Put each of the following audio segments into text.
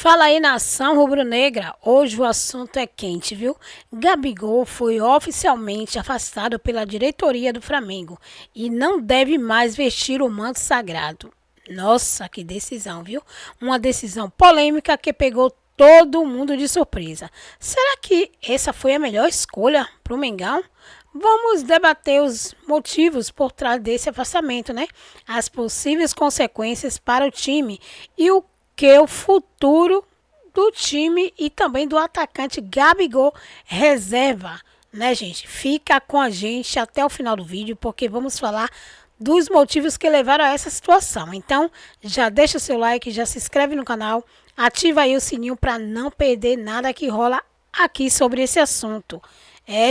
Fala aí, nação rubro-negra. Hoje o assunto é quente, viu? Gabigol foi oficialmente afastado pela diretoria do Flamengo e não deve mais vestir o manto sagrado. Nossa, que decisão, viu? Uma decisão polêmica que pegou todo mundo de surpresa. Será que essa foi a melhor escolha para o Mengão? Vamos debater os motivos por trás desse afastamento, né? As possíveis consequências para o time e o futuro do time e também do atacante Gabigol reserva, né, gente? Fica com a gente até o final do vídeo, porque vamos falar dos motivos que levaram a essa situação. Então, já deixa o seu like, já se inscreve no canal, ativa aí o sininho para não perder nada que rola aqui sobre esse assunto.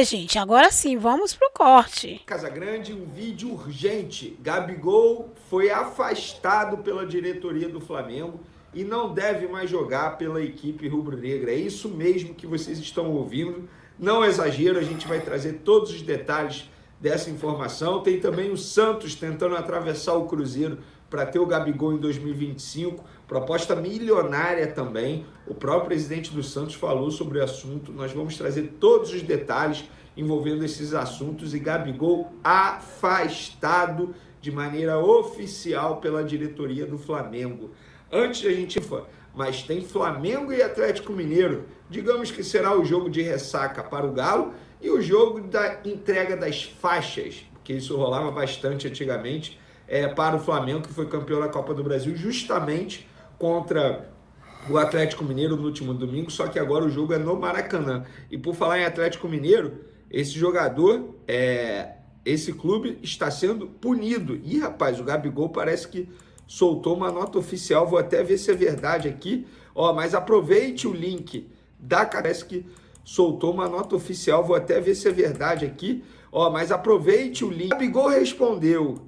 Gente, agora sim, vamos pro corte. Casagrande, um vídeo urgente. Gabigol foi afastado pela diretoria do Flamengo e não deve mais jogar pela equipe rubro-negra. É isso mesmo que vocês estão ouvindo. Não é exagero, a gente vai trazer todos os detalhes dessa informação. Tem também o Santos tentando atravessar o Cruzeiro para ter o Gabigol em 2025, proposta milionária também. O próprio presidente do Santos falou sobre o assunto. Nós vamos trazer todos os detalhes envolvendo esses assuntos e Gabigol afastado de maneira oficial pela diretoria do Flamengo. Antes a gente mas tem Flamengo e Atlético Mineiro. Digamos que será o jogo de ressaca para o Galo e o jogo da entrega das faixas, porque isso rolava bastante antigamente, para o Flamengo, que foi campeão da Copa do Brasil, justamente contra o Atlético Mineiro no último domingo, só que agora o jogo é no Maracanã. E por falar em Atlético Mineiro, esse jogador, esse clube está sendo punido. E, rapaz, o Gabigol parece que soltou uma nota oficial, vou até ver se é verdade aqui, mas aproveite o link parece que soltou uma nota oficial, vou até ver se é verdade aqui, mas aproveite o link. Gabigol respondeu,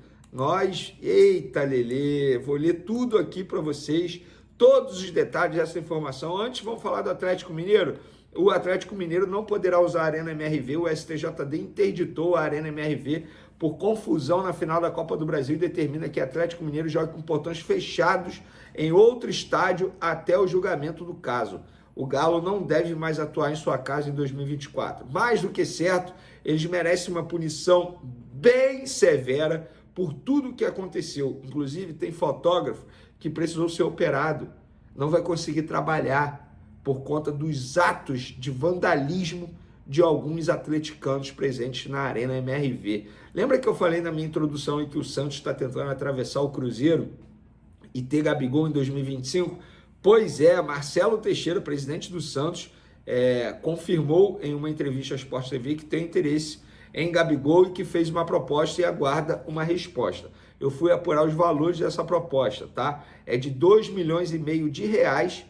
eita Lelê, vou ler tudo aqui para vocês, todos os detalhes dessa informação. Antes, vamos falar do Atlético Mineiro. O Atlético Mineiro não poderá usar a Arena MRV, o STJD interditou a Arena MRV por confusão na final da Copa do Brasil e determina que o Atlético Mineiro jogue com portões fechados em outro estádio até o julgamento do caso. O Galo não deve mais atuar em sua casa em 2024. Mais do que certo, eles merecem uma punição bem severa por tudo o que aconteceu. Inclusive, tem fotógrafo que precisou ser operado, não vai conseguir trabalhar por conta dos atos de vandalismo de alguns atleticanos presentes na Arena MRV. Lembra que eu falei na minha introdução que o Santos está tentando atravessar o Cruzeiro e ter Gabigol em 2025? Pois é, Marcelo Teixeira, presidente do Santos, confirmou em uma entrevista à Sport TV que tem interesse em Gabigol e que fez uma proposta e aguarda uma resposta. Eu fui apurar os valores dessa proposta, tá? É de 2,5 milhões de reais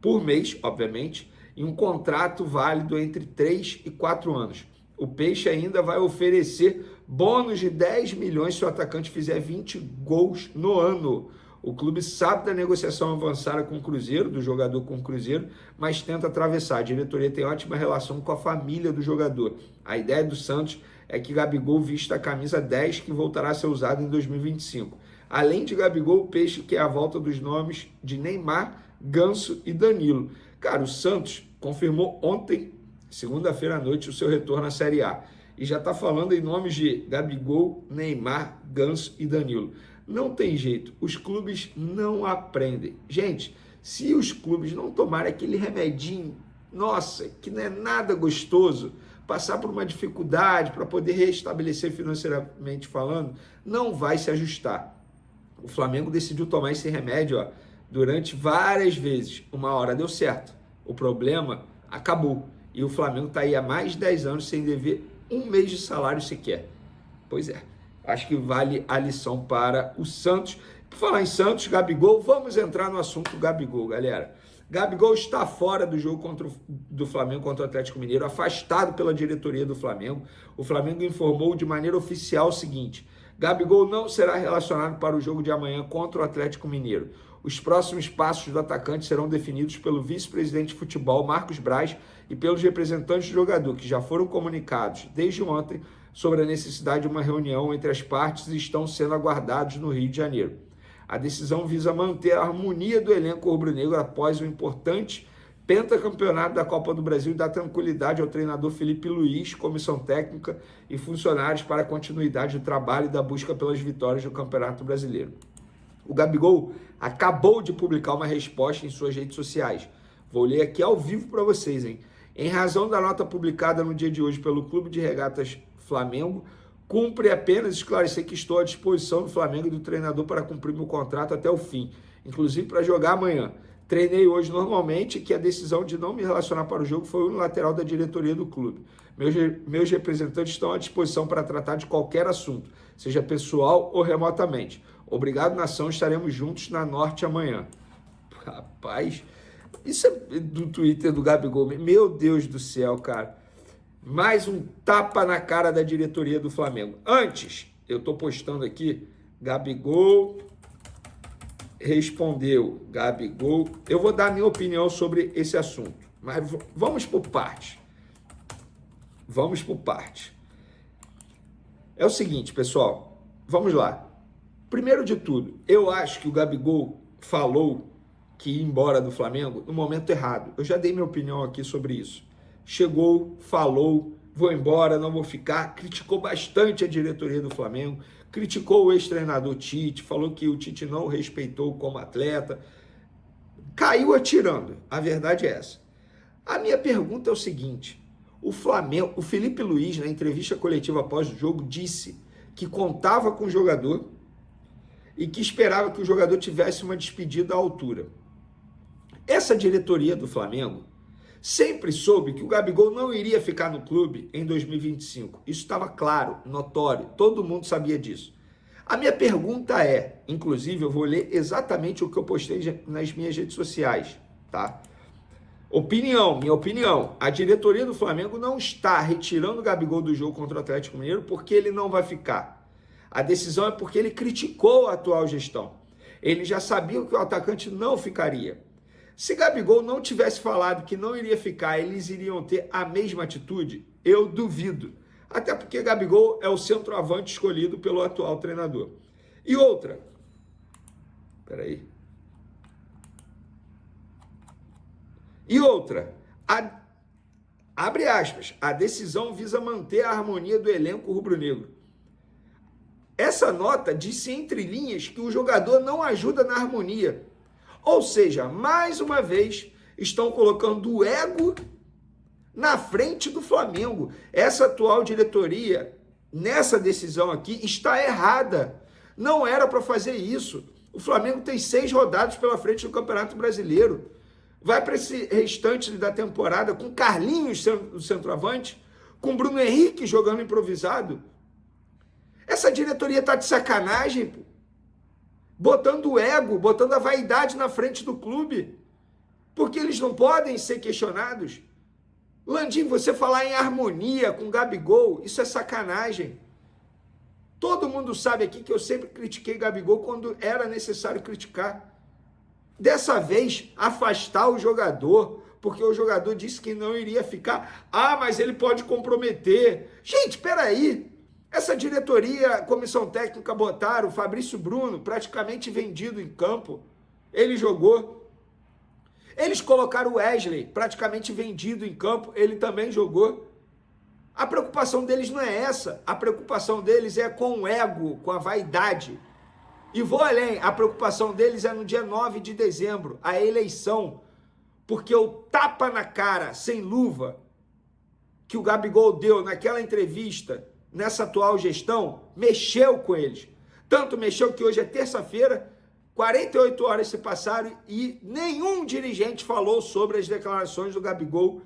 por mês, obviamente, e um contrato válido entre 3 e 4 anos. O Peixe ainda vai oferecer bônus de 10 milhões se o atacante fizer 20 gols no ano. O clube sabe da negociação avançada com o Cruzeiro, do jogador com o Cruzeiro, mas tenta atravessar. A diretoria tem ótima relação com a família do jogador. A ideia do Santos é que Gabigol vista a camisa 10, que voltará a ser usada em 2025. Além de Gabigol, o Peixe quer a volta dos nomes de Neymar, Ganso e Danilo. Cara, o Santos confirmou ontem, segunda-feira à noite, o seu retorno à Série A. E já está falando em nomes de Gabigol, Neymar, Ganso e Danilo. Não tem jeito, os clubes não aprendem. Gente, se os clubes não tomarem aquele remedinho, nossa, que não é nada gostoso, passar por uma dificuldade para poder restabelecer financeiramente falando, não vai se ajustar. O Flamengo decidiu tomar esse remédio, durante várias vezes. Uma hora deu certo. O problema acabou. E o Flamengo está aí há mais de 10 anos sem dever um mês de salário sequer. Pois é. Acho que vale a lição para o Santos. Por falar em Santos, Gabigol, vamos entrar no assunto Gabigol, galera. Gabigol está fora do jogo do Flamengo contra o Atlético Mineiro, afastado pela diretoria do Flamengo. O Flamengo informou de maneira oficial o seguinte: Gabigol não será relacionado para o jogo de amanhã contra o Atlético Mineiro. Os próximos passos do atacante serão definidos pelo vice-presidente de futebol, Marcos Braz, e pelos representantes do jogador, que já foram comunicados desde ontem sobre a necessidade de uma reunião entre as partes e estão sendo aguardados no Rio de Janeiro. A decisão visa manter a harmonia do elenco rubro-negro após o importante pentacampeonato da Copa do Brasil e dar tranquilidade ao treinador Felipe Luiz, comissão técnica e funcionários para a continuidade do trabalho e da busca pelas vitórias do Campeonato Brasileiro. O Gabigol acabou de publicar uma resposta em suas redes sociais. Vou ler aqui ao vivo para vocês, hein? Em razão da nota publicada no dia de hoje pelo Clube de Regatas Flamengo, cumpre apenas esclarecer que estou à disposição do Flamengo e do treinador para cumprir meu contrato até o fim, inclusive para jogar amanhã. Treinei hoje normalmente, que a decisão de não me relacionar para o jogo foi unilateral da diretoria do clube. Meus representantes estão à disposição para tratar de qualquer assunto, seja pessoal ou remotamente. Obrigado, nação, estaremos juntos na Norte amanhã. Rapaz, isso é do Twitter do Gabigol. Meu Deus do céu, cara. Mais um tapa na cara da diretoria do Flamengo. Antes, eu tô postando aqui, Gabigol respondeu. Gabigol, eu vou dar a minha opinião sobre esse assunto, mas vamos por partes. Vamos por partes. É o seguinte, pessoal, vamos lá. Primeiro de tudo, eu acho que o Gabigol falou que ia embora do Flamengo no momento errado. Eu já dei minha opinião aqui sobre isso. Chegou, falou, vou embora, não vou ficar, criticou bastante a diretoria do Flamengo, criticou o ex-treinador Tite, falou que o Tite não o respeitou como atleta, caiu atirando, a verdade é essa. A minha pergunta é o seguinte, o Flamengo, o Felipe Luiz, na entrevista coletiva após o jogo, disse que contava com o jogador e que esperava que o jogador tivesse uma despedida à altura. Essa diretoria do Flamengo sempre soube que o Gabigol não iria ficar no clube em 2025. Isso estava claro, notório, todo mundo sabia disso. A minha pergunta é, inclusive eu vou ler exatamente o que eu postei nas minhas redes sociais, tá? Minha opinião, a diretoria do Flamengo não está retirando o Gabigol do jogo contra o Atlético Mineiro porque ele não vai ficar. A decisão é porque ele criticou a atual gestão. Ele já sabia que o atacante não ficaria. Se Gabigol não tivesse falado que não iria ficar, eles iriam ter a mesma atitude? Eu duvido. Até porque Gabigol é o centroavante escolhido pelo atual treinador. E outra. Peraí. E outra. Abre aspas. A decisão visa manter a harmonia do elenco rubro-negro. Essa nota disse entre linhas que o jogador não ajuda na harmonia. Ou seja, mais uma vez, estão colocando o ego na frente do Flamengo. Essa atual diretoria, nessa decisão aqui, está errada. Não era para fazer isso. O Flamengo tem 6 rodadas pela frente do Campeonato Brasileiro. Vai para esse restante da temporada com Carlinhos sendo centroavante, com Bruno Henrique jogando improvisado. Essa diretoria está de sacanagem, pô. Botando o ego, botando a vaidade na frente do clube, porque eles não podem ser questionados. Landim, você falar em harmonia com o Gabigol, isso é sacanagem. Todo mundo sabe aqui que eu sempre critiquei Gabigol quando era necessário criticar. Dessa vez, afastar o jogador, porque o jogador disse que não iria ficar. Ah, mas ele pode comprometer. Gente, peraí. Essa diretoria, comissão técnica, botaram o Fabrício Bruno praticamente vendido em campo. Ele jogou. Eles colocaram o Wesley praticamente vendido em campo. Ele também jogou. A preocupação deles não é essa. A preocupação deles é com o ego, com a vaidade. E vou além. A preocupação deles é no dia 9 de dezembro, a eleição. Porque o tapa na cara, sem luva, que o Gabigol deu naquela entrevista, nessa atual gestão, mexeu com eles. Tanto mexeu que hoje é terça-feira, 48 horas se passaram e nenhum dirigente falou sobre as declarações do Gabigol,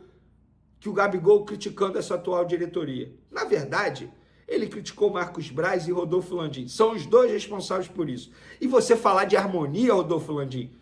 que o Gabigol criticando essa atual diretoria. Na verdade, ele criticou Marcos Braz e Rodolfo Landim. São os dois responsáveis por isso. E você falar de harmonia, Rodolfo Landim,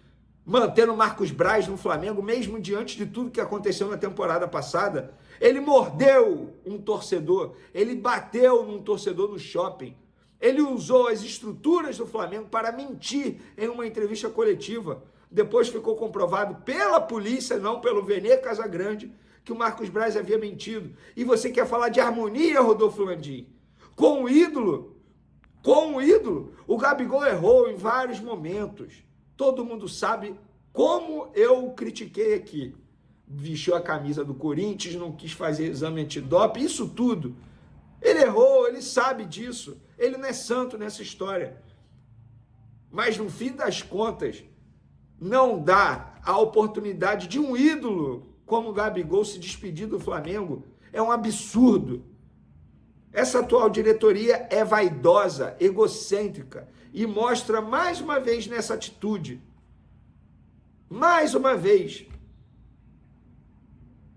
mantendo Marcos Braz no Flamengo, mesmo diante de tudo que aconteceu na temporada passada, ele mordeu um torcedor, ele bateu num torcedor no shopping, ele usou as estruturas do Flamengo para mentir em uma entrevista coletiva. Depois ficou comprovado pela polícia, não pelo Vene Casagrande, que o Marcos Braz havia mentido. E você quer falar de harmonia, Rodolfo Landim, com o ídolo, Com o ídolo, o Gabigol errou em vários momentos. Todo mundo sabe como eu critiquei aqui. Vestiu a camisa do Corinthians, não quis fazer exame antidoping, isso tudo. Ele errou, ele sabe disso. Ele não é santo nessa história. Mas no fim das contas, não dá a oportunidade de um ídolo como o Gabigol se despedir do Flamengo. É um absurdo. Essa atual diretoria é vaidosa, egocêntrica e mostra mais uma vez nessa atitude. Mais uma vez.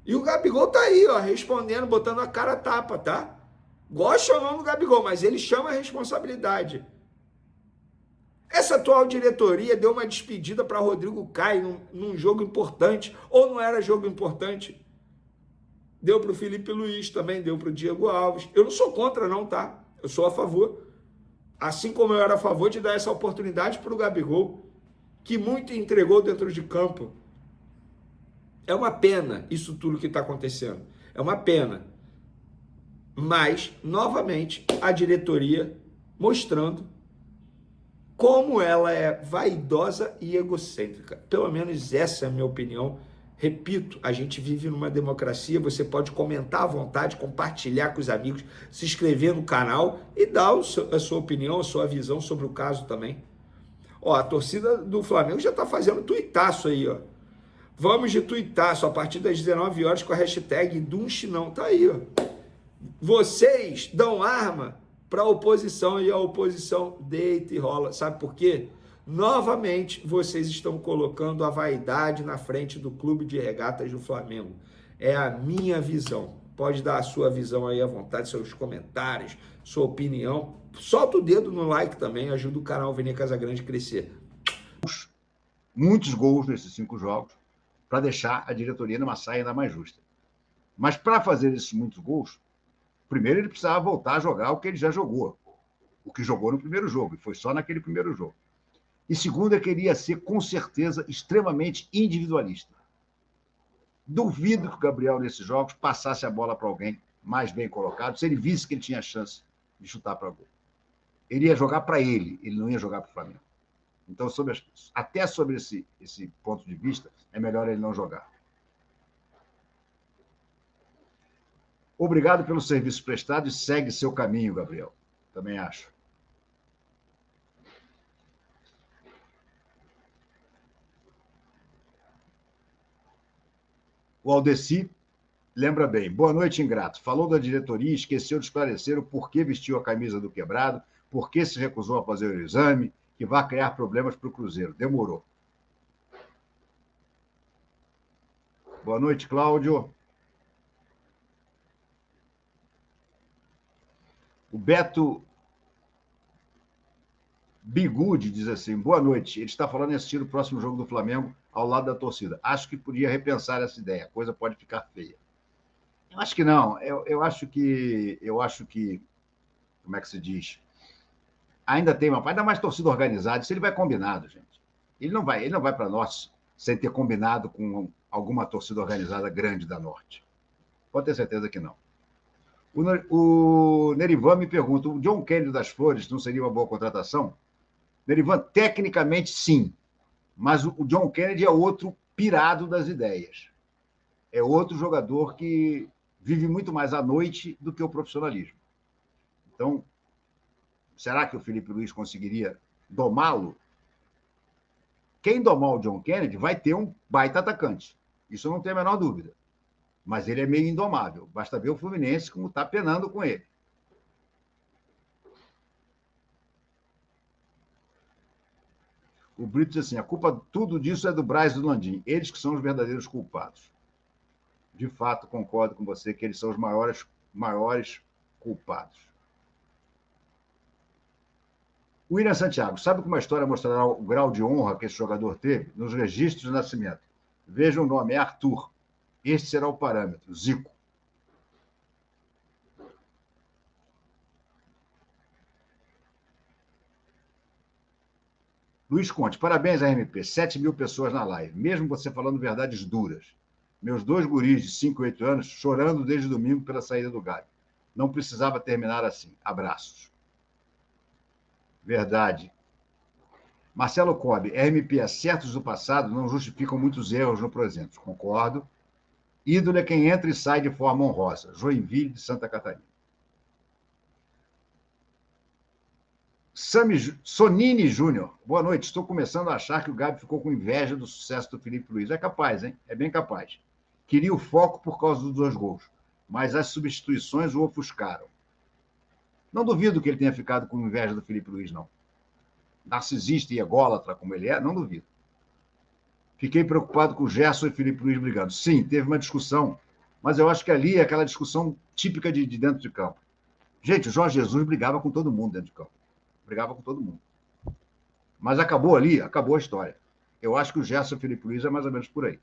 E o Gabigol tá aí, ó, respondendo, botando a cara a tapa, tá? Gosta ou não do Gabigol, mas ele chama a responsabilidade. Essa atual diretoria deu uma despedida para Rodrigo Caio num jogo importante, ou não era jogo importante? Deu para o Felipe Luiz também, deu para o Diego Alves. Eu não sou contra não, tá? Eu sou a favor. Assim como eu era a favor de dar essa oportunidade para o Gabigol, que muito entregou dentro de campo. É uma pena isso tudo que está acontecendo. É uma pena. Mas, novamente, a diretoria mostrando como ela é vaidosa e egocêntrica. Pelo menos essa é a minha opinião. Repito, a gente vive numa democracia, você pode comentar à vontade, compartilhar com os amigos, se inscrever no canal e dar a sua opinião, a sua visão sobre o caso também. Ó, a torcida do Flamengo já está fazendo tuitaço aí, ó. Vamos de tuitaço a partir das 19 horas com a hashtag Dunchinão. Tá aí, ó. Vocês dão arma para a oposição e a oposição deita e rola. Sabe por quê? Novamente, vocês estão colocando a vaidade na frente do Clube de Regatas do Flamengo. É a minha visão. Pode dar a sua visão aí à vontade, seus comentários, sua opinião. Solta o dedo no like também, ajuda o canal Vene Casagrande a crescer. Muitos gols nesses 5 jogos para deixar a diretoria numa saia ainda mais justa. Mas para fazer esses muitos gols, primeiro ele precisava voltar a jogar o que ele já jogou. O que jogou no primeiro jogo, e foi só naquele primeiro jogo. E segundo, ele queria ser, com certeza, extremamente individualista. Duvido que o Gabriel, nesses jogos, passasse a bola para alguém mais bem colocado, se ele visse que ele tinha chance de chutar para gol. Ele ia jogar para ele não ia jogar para o Flamengo. Então, até sobre esse ponto de vista, é melhor ele não jogar. Obrigado pelo serviço prestado e segue seu caminho, Gabriel. Também acho. O Aldeci lembra bem. Boa noite, ingrato. Falou da diretoria e esqueceu de esclarecer o porquê vestiu a camisa do quebrado, por que se recusou a fazer o exame, que vai criar problemas para o Cruzeiro. Demorou. Boa noite, Cláudio. O Beto Bigude diz assim, boa noite. Ele está falando em assistir o próximo jogo do Flamengo ao lado da torcida. Acho que podia repensar essa ideia. A coisa pode ficar feia. Eu acho que não. Eu acho que, como é que se diz? Ainda mais torcida organizada. Isso ele vai combinado, gente. Ele não vai para Norte sem ter combinado com alguma torcida organizada grande da Norte. Pode ter certeza que não. O Nerivan me pergunta, o John Kennedy das Flores não seria uma boa contratação? Nerivan, tecnicamente, sim. Mas o John Kennedy é outro pirado das ideias. É outro jogador que vive muito mais à noite do que o profissionalismo. Então, será que o Felipe Luiz conseguiria domá-lo? Quem domar o John Kennedy vai ter um baita atacante. Isso eu não tenho a menor dúvida. Mas ele é meio indomável. Basta ver o Fluminense como está penando com ele. O Brito diz assim, tudo disso é do Braz e do Landim. Eles que são os verdadeiros culpados. De fato, concordo com você que eles são os maiores culpados. O William Santiago, sabe como a história mostrará o grau de honra que esse jogador teve? Nos registros de nascimento. Veja o nome, é Arthur. Este será o parâmetro, Zico. Luiz Conte, parabéns, RMP. 7.000 pessoas na live, mesmo você falando verdades duras. Meus 2 guris de 5 e 8 anos chorando desde domingo pela saída do Gabi. Não precisava terminar assim. Abraços. Verdade. Marcelo Cobb, RMP, acertos do passado não justificam muitos erros no presente. Concordo. Ídolo é quem entra e sai de forma honrosa. Joinville, de Santa Catarina. Sonini Júnior. Boa noite. Estou começando a achar que o Gabi ficou com inveja do sucesso do Felipe Luiz. É capaz, hein? É bem capaz. Queria o foco por causa dos 2 gols, mas as substituições o ofuscaram. Não duvido que ele tenha ficado com inveja do Felipe Luiz, não. Narcisista e ególatra como ele é, não duvido. Fiquei preocupado com o Gerson e Felipe Luiz brigando. Sim, teve uma discussão, mas eu acho que ali é aquela discussão típica de dentro de campo. Gente, o Jorge Jesus brigava com todo mundo dentro de campo. Brigava com todo mundo. Mas acabou ali, acabou a história. Eu acho que o Gerson e o Felipe Luiz é mais ou menos por aí.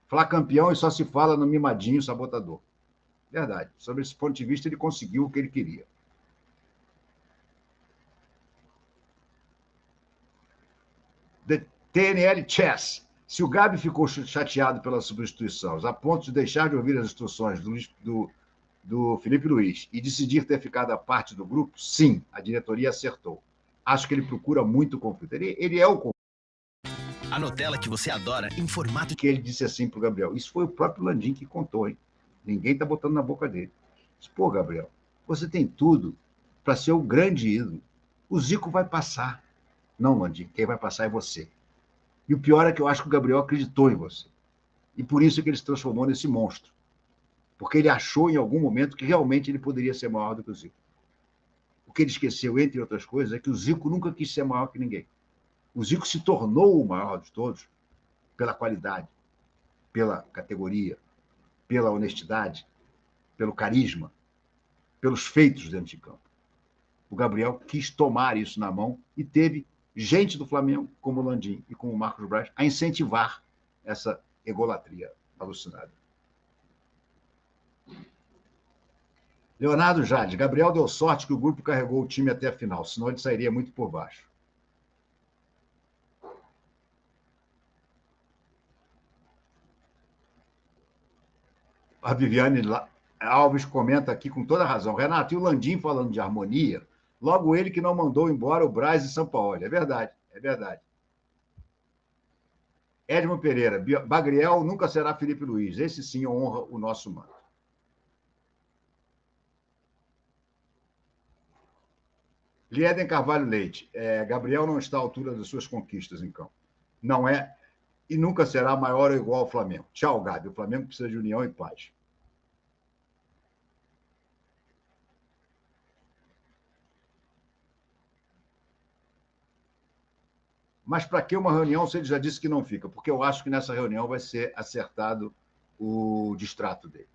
Flá campeão e só se fala no mimadinho sabotador. Verdade. Sobre esse ponto de vista, ele conseguiu o que ele queria. TNL Chess. Se o Gabi ficou chateado pelas substituições, a ponto de deixar de ouvir as instruções do Felipe Luiz e decidir ter ficado à parte do grupo, sim, a diretoria acertou. Acho que ele procura muito conflito. Ele é o conflito. A Nutella que você adora em formato... Que ele disse assim para o Gabriel. Isso foi o próprio Landim que contou, hein? Ninguém está botando na boca dele. Disse, pô, Gabriel, você tem tudo para ser o grande ídolo. O Zico vai passar. Não, Landim, quem vai passar é você. E o pior é que eu acho que o Gabriel acreditou em você. E por isso é que ele se transformou nesse monstro. Porque ele achou em algum momento que realmente ele poderia ser maior do que o Zico. O que ele esqueceu, entre outras coisas, é que o Zico nunca quis ser maior que ninguém. O Zico se tornou o maior de todos pela qualidade, pela categoria, pela honestidade, pelo carisma, pelos feitos dentro de campo. O Gabriel quis tomar isso na mão e teve gente do Flamengo, como o Landim e como o Marcos Braz, a incentivar essa egolatria alucinada. Leonardo Jade, Gabriel deu sorte que o grupo carregou o time até a final, senão ele sairia muito por baixo. A Viviane Alves comenta aqui com toda razão. Renato, e o Landim falando de harmonia, logo ele que não mandou embora o Braz e São Paulo. É verdade, é verdade. Edmo Pereira, Bagriel nunca será Felipe Luiz. Esse sim honra o nosso manto. Lieden Carvalho Leite, Gabriel não está à altura das suas conquistas em campo. Não é e nunca será maior ou igual ao Flamengo. Tchau, Gabi. O Flamengo precisa de união e paz. Mas para que uma reunião se ele já disse que não fica? Porque eu acho que nessa reunião vai ser acertado o distrato dele.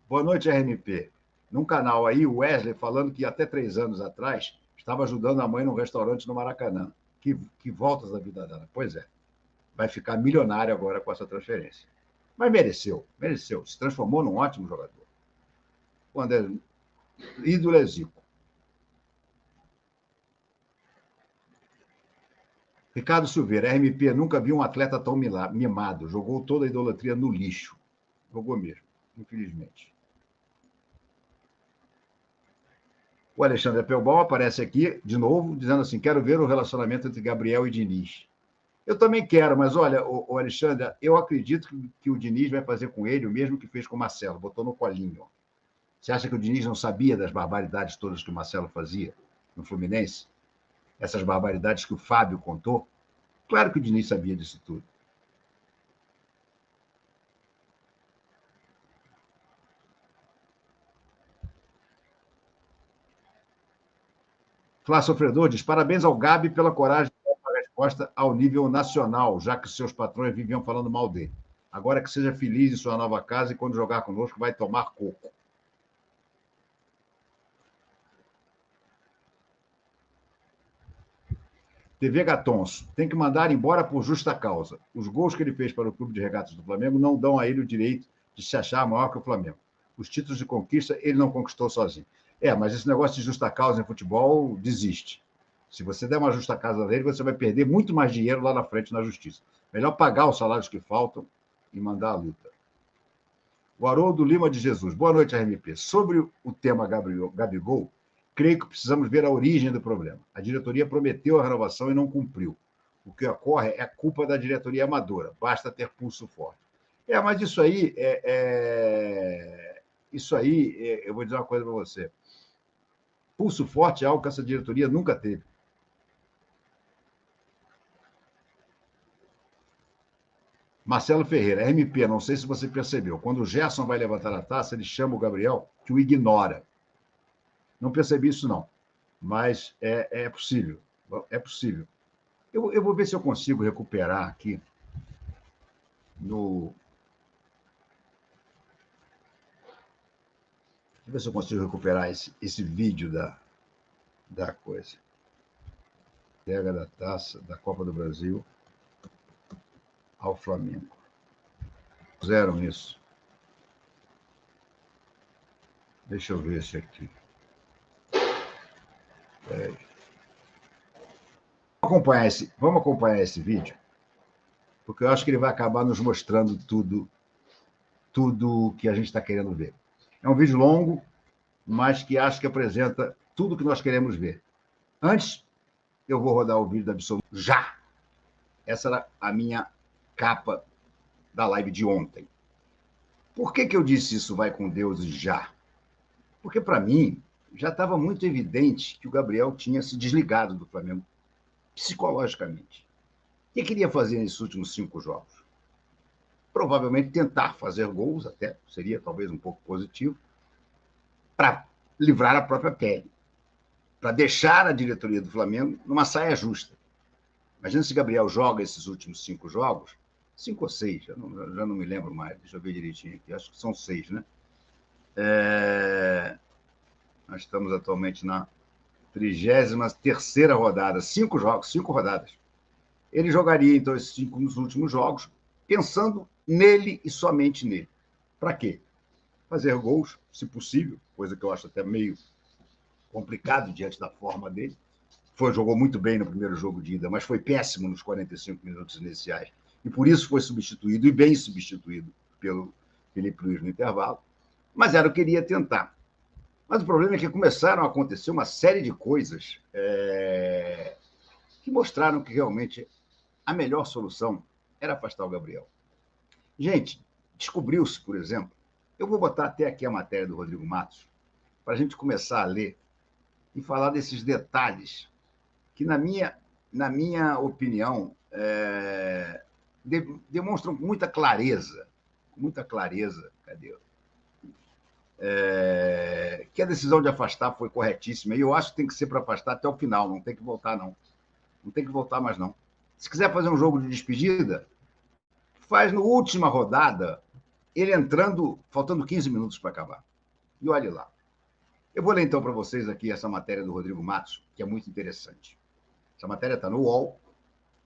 Boa noite, RMP. Num canal aí, o Wesley falando que até 3 anos atrás estava ajudando a mãe num restaurante no Maracanã. Que voltas da vida dela. Pois é. Vai ficar milionário agora com essa transferência. Mas mereceu, mereceu. Se transformou num ótimo jogador. Quando é ídolo é Zico. Ricardo Silveira, RMP, nunca vi um atleta tão mimado. Jogou toda a idolatria no lixo. Jogou mesmo, infelizmente. O Alexandre Appelbaum aparece aqui, de novo, dizendo assim, quero ver o relacionamento entre Gabriel e Diniz. Eu também quero, mas olha, o Alexandre, eu acredito que o Diniz vai fazer com ele o mesmo que fez com o Marcelo, botou no colinho. Você acha que o Diniz não sabia das barbaridades todas que o Marcelo fazia no Fluminense? Essas barbaridades que o Fábio contou? Claro que o Diniz sabia disso tudo. Flá Sofredor diz, parabéns ao Gabi pela coragem de dar uma resposta ao nível nacional, já que seus patrões viviam falando mal dele. Agora que seja feliz em sua nova casa e quando jogar conosco vai tomar coco. TV Gatonso, tem que mandar embora por justa causa. Os gols que ele fez para o Clube de Regatas do Flamengo não dão a ele o direito de se achar maior que o Flamengo. Os títulos de conquista ele não conquistou sozinho. Mas esse negócio de justa causa em futebol desiste. Se você der uma justa causa dele, você vai perder muito mais dinheiro lá na frente na justiça. Melhor pagar os salários que faltam e mandar a luta. O Haroldo Lima de Jesus. Boa noite, RMP. Sobre o tema Gabigol, creio que precisamos ver a origem do problema. A diretoria prometeu a renovação e não cumpriu. O que ocorre é culpa da diretoria amadora. Basta ter pulso forte. Mas isso aí eu vou dizer uma coisa para você. Pulso forte é algo que essa diretoria nunca teve. Marcelo Ferreira, RMP, não sei se você percebeu. Quando o Gerson vai levantar a taça, ele chama o Gabriel, que o ignora. Não percebi isso, não. Mas é possível. É possível. Eu vou ver se eu consigo recuperar aqui no... Deixa eu ver se eu consigo recuperar esse vídeo da coisa. Pega da taça da Copa do Brasil ao Flamengo. Fizeram isso. Deixa eu ver esse aqui. Vamos acompanhar esse vídeo, porque eu acho que ele vai acabar nos mostrando tudo que a gente está querendo ver. É um vídeo longo, mas que acho que apresenta tudo que nós queremos ver. Antes, eu vou rodar o vídeo da Absoluta já. Essa era a minha capa da live de ontem. Por que eu disse isso vai com Deus já? Porque, para mim, já estava muito evidente que o Gabriel tinha se desligado do Flamengo psicologicamente. O que queria fazer nesses últimos 5 jogos? Provavelmente tentar fazer gols, até seria talvez um pouco positivo, para livrar a própria pele, para deixar a diretoria do Flamengo numa saia justa. Imagina se Gabriel joga esses últimos 5 jogos, 5 ou 6, já não me lembro mais, deixa eu ver direitinho aqui, acho que são 6, né? Nós estamos atualmente na 33ª rodada, 5 jogos, 5 rodadas. Ele jogaria, então, esses 5 nos últimos jogos, pensando nele e somente nele. Para quê? Fazer gols, se possível, coisa que eu acho até meio complicado diante da forma dele. Jogou muito bem no primeiro jogo de ida, mas foi péssimo nos 45 minutos iniciais. E por isso foi substituído, e bem substituído, pelo Filipe Luís no intervalo. Mas era o que ele ia tentar. Mas o problema é que começaram a acontecer uma série de coisas que mostraram que realmente a melhor solução era afastar o Gabriel. Gente, descobriu-se, por exemplo, eu vou botar até aqui a matéria do Rodrigo Matos, para a gente começar a ler e falar desses detalhes que, na minha opinião, demonstram com muita clareza, cadê? Que a decisão de afastar foi corretíssima, e eu acho que tem que ser para afastar até o final, não tem que voltar, não. Não tem que voltar mais, não. Se quiser fazer um jogo de despedida, faz na última rodada, ele entrando, faltando 15 minutos para acabar. E olhe lá. Eu vou ler, então, para vocês aqui essa matéria do Rodrigo Matos, que é muito interessante. Essa matéria está no UOL,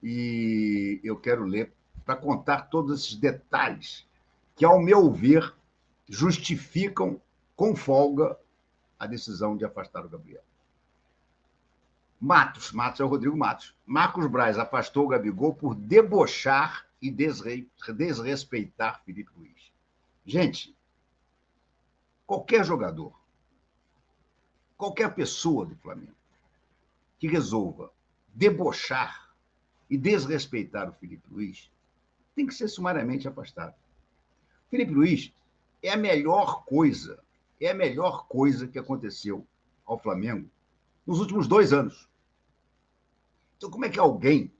e eu quero ler para contar todos esses detalhes que, ao meu ver, justificam com folga a decisão de afastar o Gabriel. Matos é o Rodrigo Matos. Marcos Braz afastou o Gabigol por debochar e desrespeitar Filipe Luís. Gente, qualquer jogador, qualquer pessoa do Flamengo que resolva debochar e desrespeitar o Filipe Luís tem que ser sumariamente afastado. Filipe Luís é a melhor coisa que aconteceu ao Flamengo nos últimos 2 anos. Então, como é que alguém,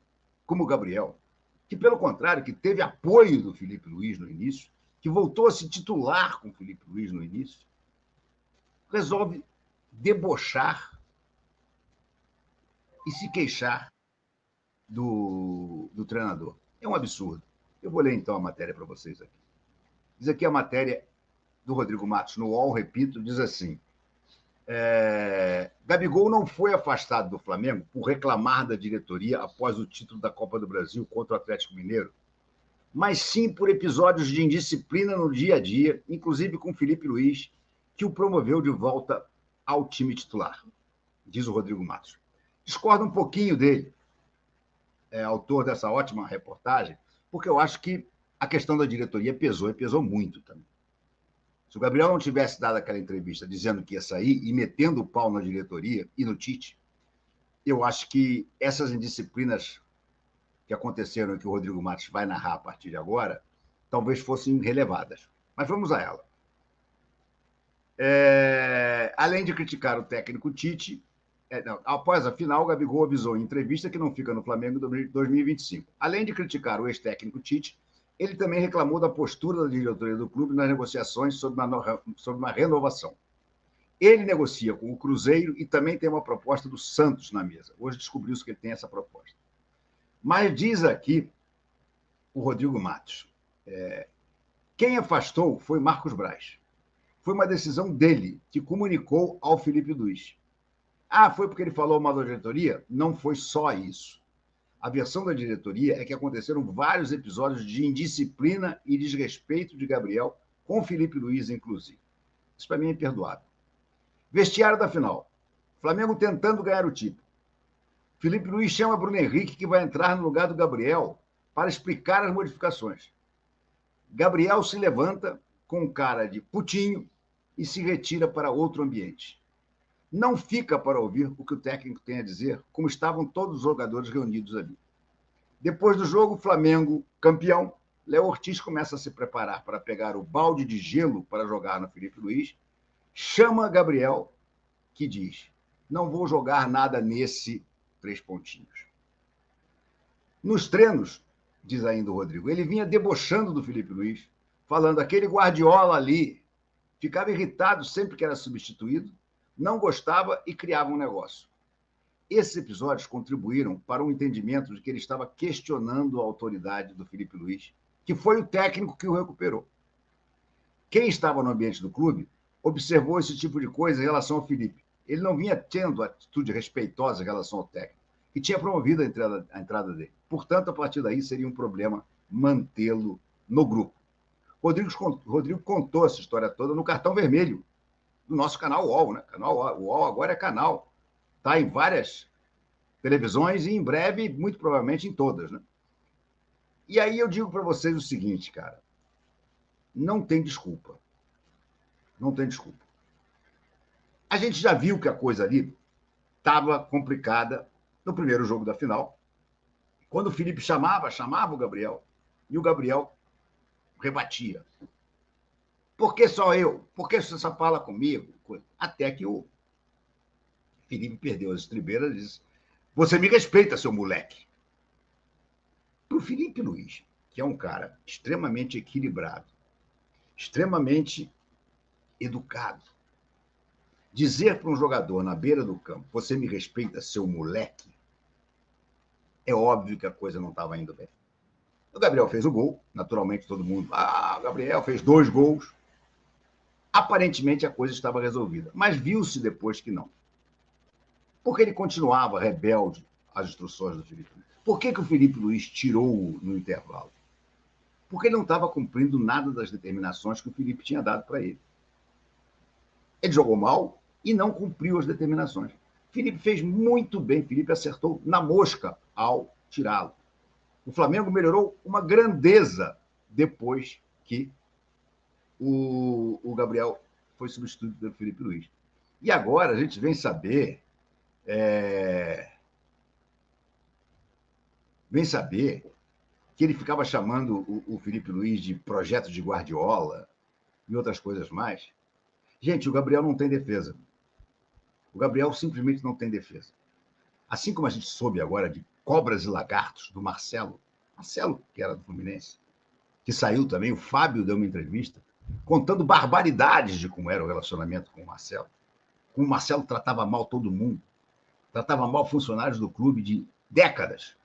como o Gabriel, que, pelo contrário, que teve apoio do Filipe Luís no início, que voltou a se titular com o Filipe Luís no início, resolve debochar e se queixar do treinador? É um absurdo. Eu vou ler, então, a matéria para vocês aqui. Diz aqui a matéria do Rodrigo Matos, no UOL, repito, diz assim: Gabigol não foi afastado do Flamengo por reclamar da diretoria após o título da Copa do Brasil contra o Atlético Mineiro, mas sim por episódios de indisciplina no dia a dia, inclusive com Filipe Luís, que o promoveu de volta ao time titular, diz o Rodrigo Matos. Discordo um pouquinho dele, autor dessa ótima reportagem, porque eu acho que a questão da diretoria pesou, e pesou muito também. Se o Gabriel não tivesse dado aquela entrevista dizendo que ia sair e metendo o pau na diretoria e no Tite, eu acho que essas indisciplinas que aconteceram e que o Rodrigo Matos vai narrar a partir de agora, talvez fossem relevadas. Mas vamos a ela. Além de criticar o técnico Tite, após a final, o Gabigol avisou em entrevista que não fica no Flamengo em 2025. Além de criticar o ex-técnico Tite, ele também reclamou da postura da diretoria do clube nas negociações sobre uma renovação. Ele negocia com o Cruzeiro e também tem uma proposta do Santos na mesa. Hoje descobriu-se que ele tem essa proposta. Mas diz aqui o Rodrigo Matos, quem afastou foi Marcos Braz. Foi uma decisão dele, que comunicou ao Felipe Luiz. Foi porque ele falou mal da diretoria? Não foi só isso. A versão da diretoria é que aconteceram vários episódios de indisciplina e desrespeito de Gabriel com o Felipe Luiz, inclusive. Isso para mim é imperdoável. Vestiário da final. Flamengo tentando ganhar o título. Felipe Luiz chama Bruno Henrique, que vai entrar no lugar do Gabriel, para explicar as modificações. Gabriel se levanta com cara de putinho e se retira para outro ambiente. Não fica para ouvir o que o técnico tem a dizer, como estavam todos os jogadores reunidos ali. Depois do jogo, Flamengo campeão, Léo Ortiz começa a se preparar para pegar o balde de gelo para jogar no Felipe Luiz, chama Gabriel, que diz, não vou jogar nada nesse 3 pontinhos. Nos treinos, diz ainda o Rodrigo, ele vinha debochando do Felipe Luiz, falando aquele Guardiola ali, ficava irritado sempre que era substituído, não gostava e criava um negócio. Esses episódios contribuíram para o entendimento de que ele estava questionando a autoridade do Felipe Luiz, que foi o técnico que o recuperou. Quem estava no ambiente do clube observou esse tipo de coisa em relação ao Felipe. Ele não vinha tendo atitude respeitosa em relação ao técnico, que tinha promovido a entrada dele. Portanto, a partir daí seria um problema mantê-lo no grupo. Rodrigo contou essa história toda no Cartão Vermelho, do nosso canal UOL, né? O UOL agora é canal. Está em várias televisões e em breve, muito provavelmente, em todas, né? E aí eu digo para vocês o seguinte, cara. Não tem desculpa. Não tem desculpa. A gente já viu que a coisa ali estava complicada no primeiro jogo da final, quando o Felipe chamava o Gabriel, e o Gabriel rebatia. Por que só eu? Por que você só fala comigo? Até que o Felipe perdeu as estribeiras e disse, você me respeita, seu moleque. Para o Felipe Luiz, que é um cara extremamente equilibrado, extremamente educado, dizer para um jogador na beira do campo, você me respeita, seu moleque, é óbvio que a coisa não estava indo bem. O Gabriel fez o gol, naturalmente todo mundo, o Gabriel fez 2 gols. Aparentemente a coisa estava resolvida, mas viu-se depois que não. Porque ele continuava rebelde às instruções do Felipe Luiz. Por que o Felipe Luiz tirou-o no intervalo? Porque ele não estava cumprindo nada das determinações que o Felipe tinha dado para ele. Ele jogou mal e não cumpriu as determinações. Felipe fez muito bem, Felipe acertou na mosca ao tirá-lo. O Flamengo melhorou uma grandeza depois que o Gabriel foi substituído pelo Felipe Luiz. E agora a gente vem saber que ele ficava chamando o Felipe Luiz de projeto de Guardiola e outras coisas mais. Gente, o Gabriel não tem defesa. O Gabriel simplesmente não tem defesa. Assim como a gente soube agora de Cobras e Lagartos, do Marcelo, que era do Fluminense, que saiu também, o Fábio deu uma entrevista, contando barbaridades de como era o relacionamento com o Marcelo. Como o Marcelo tratava mal todo mundo, tratava mal funcionários do clube de décadas.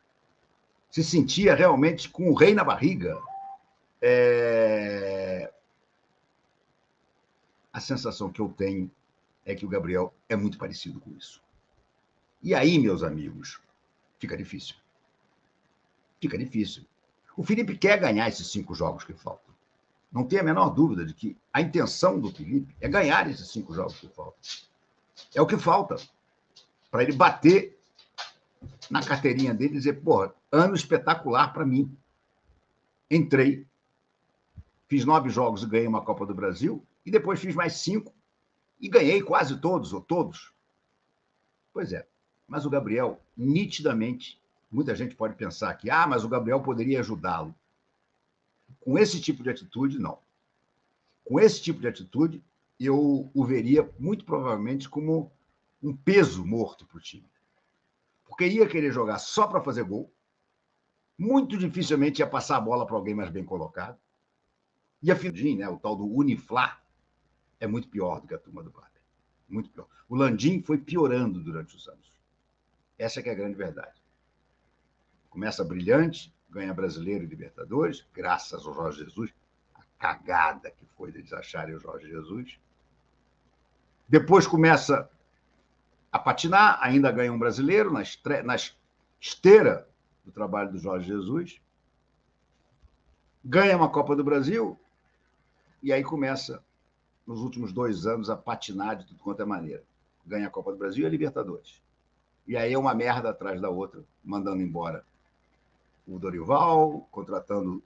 Se sentia realmente com o rei na barriga. A sensação que eu tenho é que o Gabriel é muito parecido com isso. E aí, meus amigos, fica difícil. Fica difícil. O Felipe quer ganhar esses 5 jogos que faltam. Não tem a menor dúvida de que a intenção do Felipe é ganhar esses 5 jogos que faltam. É o que falta para ele bater na carteirinha dele e dizer, porra, ano espetacular para mim. Entrei, fiz 9 jogos e ganhei uma Copa do Brasil, E depois fiz mais 5 e ganhei quase todos, ou todos. Pois é, mas o Gabriel, nitidamente, muita gente pode pensar que, mas o Gabriel poderia ajudá-lo. Com esse tipo de atitude, não. Com esse tipo de atitude, eu o veria muito provavelmente como um peso morto para o time. Porque ia querer jogar só para fazer gol, muito dificilmente ia passar a bola para alguém mais bem colocado. E a Landim, né, o tal do Uniflá, é muito pior do que a turma do Barber. Muito pior. O Landim foi piorando durante os anos. Essa que é a grande verdade. Começa brilhante, ganha Brasileiro e Libertadores, graças ao Jorge Jesus. A cagada que foi de acharem o Jorge Jesus. Depois começa a patinar, ainda ganha um Brasileiro, na esteira do trabalho do Jorge Jesus. Ganha uma Copa do Brasil, e aí começa, nos últimos 2 anos, a patinar de tudo quanto é maneira. Ganha a Copa do Brasil e a Libertadores. E aí é uma merda atrás da outra, mandando embora o Dorival, contratando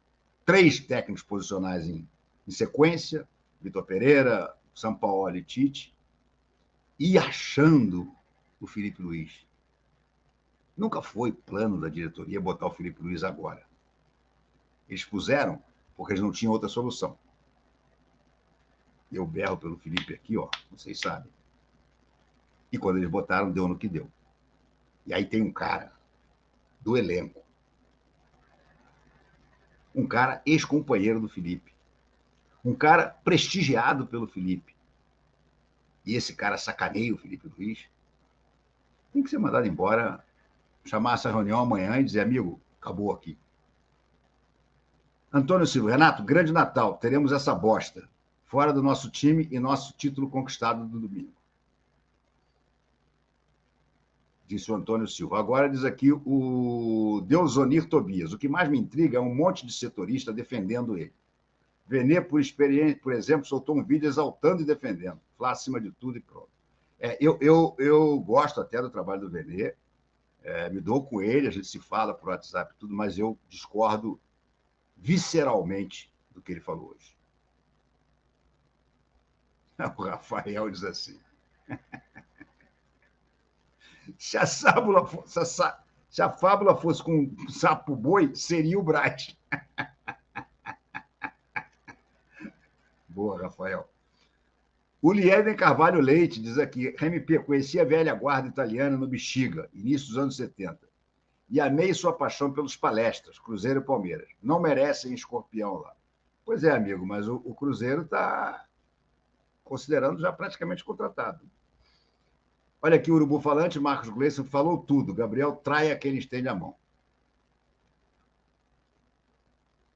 3 técnicos posicionais em sequência, Vitor Pereira, Sampaoli e Tite, e achando o Felipe Luiz. Nunca foi plano da diretoria botar o Felipe Luiz agora. Eles puseram porque eles não tinham outra solução. Eu berro pelo Felipe aqui, ó, vocês sabem. E quando eles botaram, deu no que deu. E aí tem um cara do elenco, um cara ex-companheiro do Felipe, um cara prestigiado pelo Felipe, e esse cara sacaneia o Felipe Luiz, tem que ser mandado embora, chamar essa reunião amanhã e dizer, amigo, acabou aqui. Antônio Silva, Renato, grande Natal, teremos essa bosta, fora do nosso time e nosso título conquistado do domingo. Disse o Antônio Silva. Agora diz aqui o Deusonir Tobias. O que mais me intriga é um monte de setorista defendendo ele. Venê, por exemplo, soltou um vídeo exaltando e defendendo. Flá acima de tudo e pronto. Eu gosto até do trabalho do Venê, me dou com ele, a gente se fala por WhatsApp e tudo, mas eu discordo visceralmente do que ele falou hoje. O Rafael diz assim... Se a fábula fosse com um sapo boi, seria o Braz. Boa, Rafael. O Lieden Carvalho Leite diz aqui, MP, conheci a velha guarda italiana no Bexiga, início dos anos 70, e amei sua paixão pelos palestras, Cruzeiro e Palmeiras. Não merecem escorpião lá. Pois é, amigo, mas o Cruzeiro está considerando já praticamente contratado. Olha aqui o Urubu Falante, Marcos Gleison falou tudo. Gabriel trai a quem estende a mão.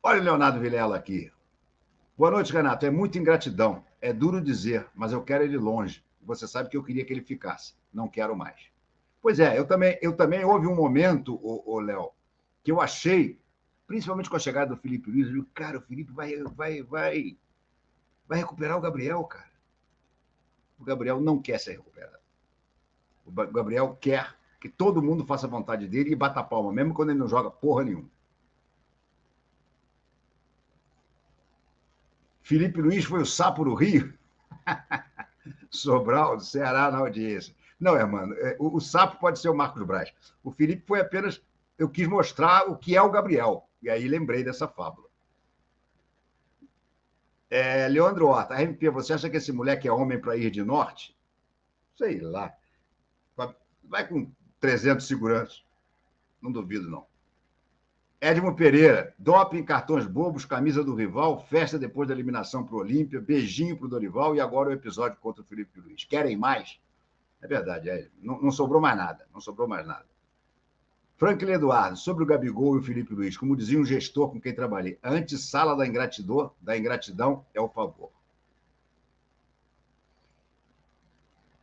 Olha o Leonardo Vilela aqui. Boa noite, Renato. É muita ingratidão. É duro dizer, mas eu quero ele longe. Você sabe que eu queria que ele ficasse. Não quero mais. Pois é, eu também houve um momento, Léo, que eu achei, principalmente com a chegada do Felipe Luiz, eu digo, cara, o Felipe vai recuperar o Gabriel, cara. O Gabriel não quer ser recuperado. O Gabriel quer que todo mundo faça a vontade dele e bata a palma, mesmo quando ele não joga porra nenhuma. Felipe Luiz foi o sapo do Rio? Sobral, do Ceará, na audiência. Não, mano, o sapo pode ser o Marcos Braz. O Felipe foi apenas... Eu quis mostrar o que é o Gabriel. E aí lembrei dessa fábula. Leandro Horta, RMP, você acha que esse moleque é homem para ir de norte? Sei lá. Vai com 300 seguranças. Não duvido, não. Edmo Pereira, doping, cartões bobos, camisa do rival, festa depois da eliminação para o Olímpia, beijinho para o Dorival e agora o episódio contra o Felipe Luiz. Querem mais? É verdade, não sobrou mais nada. Não sobrou mais nada. Franklin Eduardo, sobre o Gabigol e o Felipe Luiz, como dizia um gestor com quem trabalhei, a antessala da ingratidão é o favor.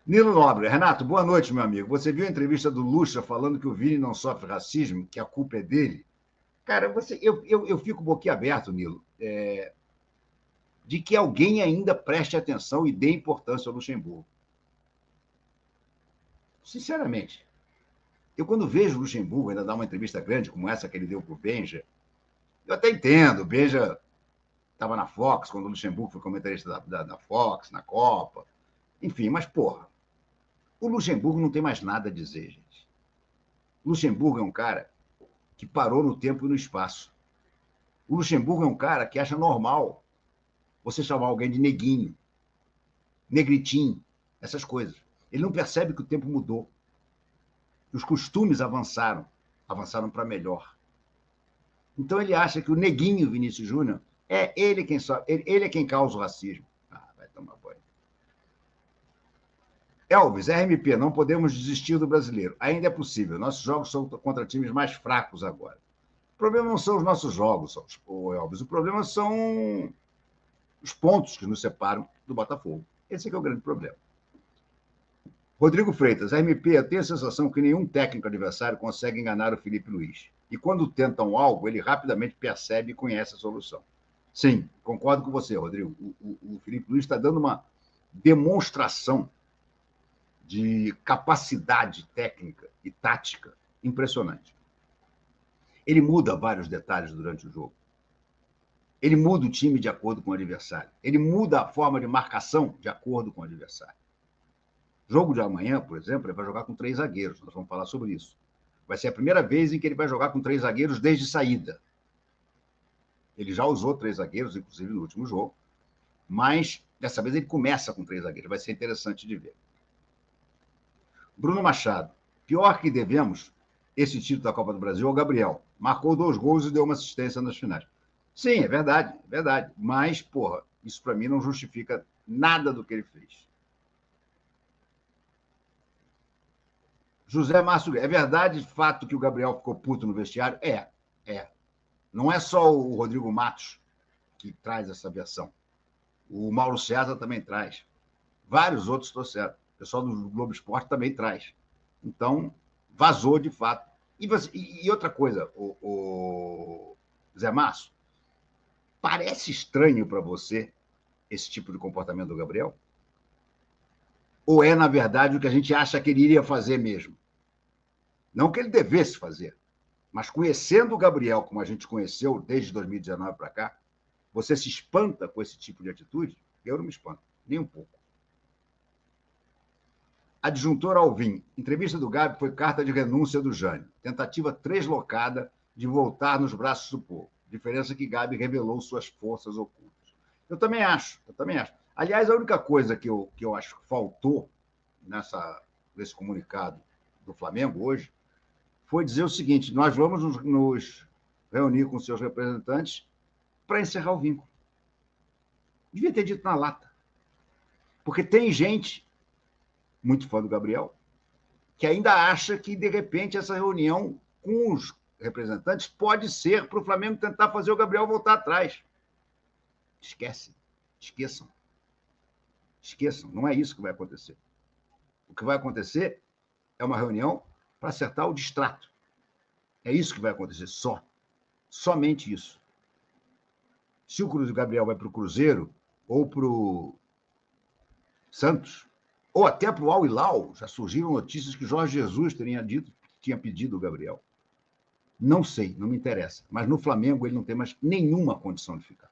Nilo Nobre, Renato, boa noite, meu amigo. Você viu a entrevista do Lucha falando que o Vini não sofre racismo, que a culpa é dele? Cara, eu fico boquiaberto, Nilo, de que alguém ainda preste atenção e dê importância ao Luxemburgo. Sinceramente. Eu, quando vejo o Luxemburgo ainda dar uma entrevista grande como essa que ele deu para o Benja, eu até entendo, o Benja estava na Fox, quando o Luxemburgo foi comentarista da Fox, na Copa. Enfim, mas, porra, o Luxemburgo não tem mais nada a dizer, gente. O Luxemburgo é um cara que parou no tempo e no espaço. O Luxemburgo é um cara que acha normal você chamar alguém de neguinho, negritinho, essas coisas. Ele não percebe que o tempo mudou, que os costumes avançaram para melhor. Então ele acha que o neguinho Vinícius Júnior é ele quem causa o racismo. Ah, vai tomar banho. Elvis, RMP, não podemos desistir do brasileiro. Ainda é possível. Nossos jogos são contra times mais fracos agora. O problema não são os nossos jogos, Elvis. O problema são os pontos que nos separam do Botafogo. Esse é que é o grande problema. Rodrigo Freitas, RMP, eu tenho a sensação que nenhum técnico adversário consegue enganar o Felipe Luiz. E quando tentam algo, ele rapidamente percebe e conhece a solução. Sim, concordo com você, Rodrigo. O Felipe Luiz está dando uma demonstração de capacidade técnica e tática impressionante. Ele muda vários detalhes durante o jogo. Ele muda o time de acordo com o adversário. Ele muda a forma de marcação de acordo com o adversário. Jogo de amanhã, por exemplo, ele vai jogar com 3 zagueiros. Nós vamos falar sobre isso. Vai ser a primeira vez em que ele vai jogar com 3 zagueiros desde saída. Ele já usou 3 zagueiros, inclusive no último jogo, mas dessa vez ele começa com 3 zagueiros. Vai ser interessante de ver. Bruno Machado. Pior que devemos esse título da Copa do Brasil ao Gabriel. Marcou 2 gols e deu uma assistência nas finais. Sim, é verdade, é verdade. Mas, porra, isso para mim não justifica nada do que ele fez. José Márcio, é verdade de fato que o Gabriel ficou puto no vestiário? É. Não é só o Rodrigo Matos que traz essa versão. O Mauro César também traz. Vários outros trouxeram. O pessoal do Globo Esporte também traz. Então, vazou de fato. E outra coisa, o Zé Márcio, parece estranho para você esse tipo de comportamento do Gabriel? Ou é, na verdade, o que a gente acha que ele iria fazer mesmo? Não que ele devesse fazer, mas conhecendo o Gabriel como a gente conheceu desde 2019 para cá, você se espanta com esse tipo de atitude? Eu não me espanto, nem um pouco. Adjuntor Alvim. Entrevista do Gabi foi carta de renúncia do Jânio. Tentativa translocada de voltar nos braços do povo. Diferença que Gabi revelou suas forças ocultas. Eu também acho. Aliás, a única coisa que eu acho que faltou nesse comunicado do Flamengo hoje foi dizer o seguinte: nós vamos nos reunir com seus representantes para encerrar o vínculo. Devia ter dito na lata. Porque tem gente, muito fã do Gabriel, que ainda acha que, de repente, essa reunião com os representantes pode ser para o Flamengo tentar fazer o Gabriel voltar atrás. Esqueçam, não é isso que vai acontecer. O que vai acontecer é uma reunião para acertar o distrato. É isso que vai acontecer, somente isso. Se o Gabriel vai para o Cruzeiro ou para o Santos, ou até para o Al Hilal, já surgiram notícias que Jorge Jesus tinha pedido o Gabriel. Não sei, não me interessa. Mas no Flamengo ele não tem mais nenhuma condição de ficar.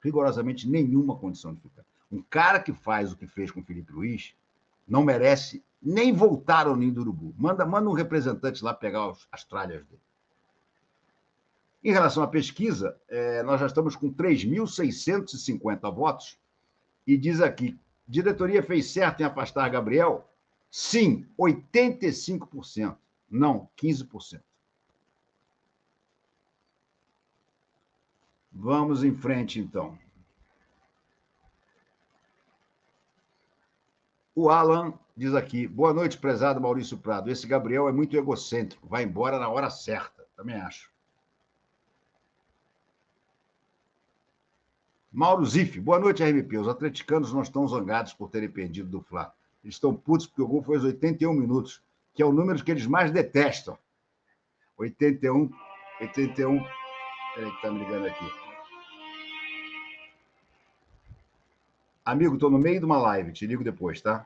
Rigorosamente nenhuma condição de ficar. Um cara que faz o que fez com o Felipe Luiz não merece nem voltar ao Ninho do Urubu. Manda um representante lá pegar as tralhas dele. Em relação à pesquisa, nós já estamos com 3.650 votos e diz aqui: diretoria fez certo em afastar Gabriel? Sim, 85%. Não, 15%. Vamos em frente, então. O Alan diz aqui: boa noite, prezado Maurício Prado. Esse Gabriel é muito egocêntrico, vai embora na hora certa. Também acho. Mauro Ziff, boa noite, RMP. Os atleticanos não estão zangados por terem perdido do Fla. Eles estão putos porque o gol foi aos 81 minutos, que é o número que eles mais detestam. 81. Peraí que tá me ligando aqui. Amigo, estou no meio de uma live, te ligo depois, tá?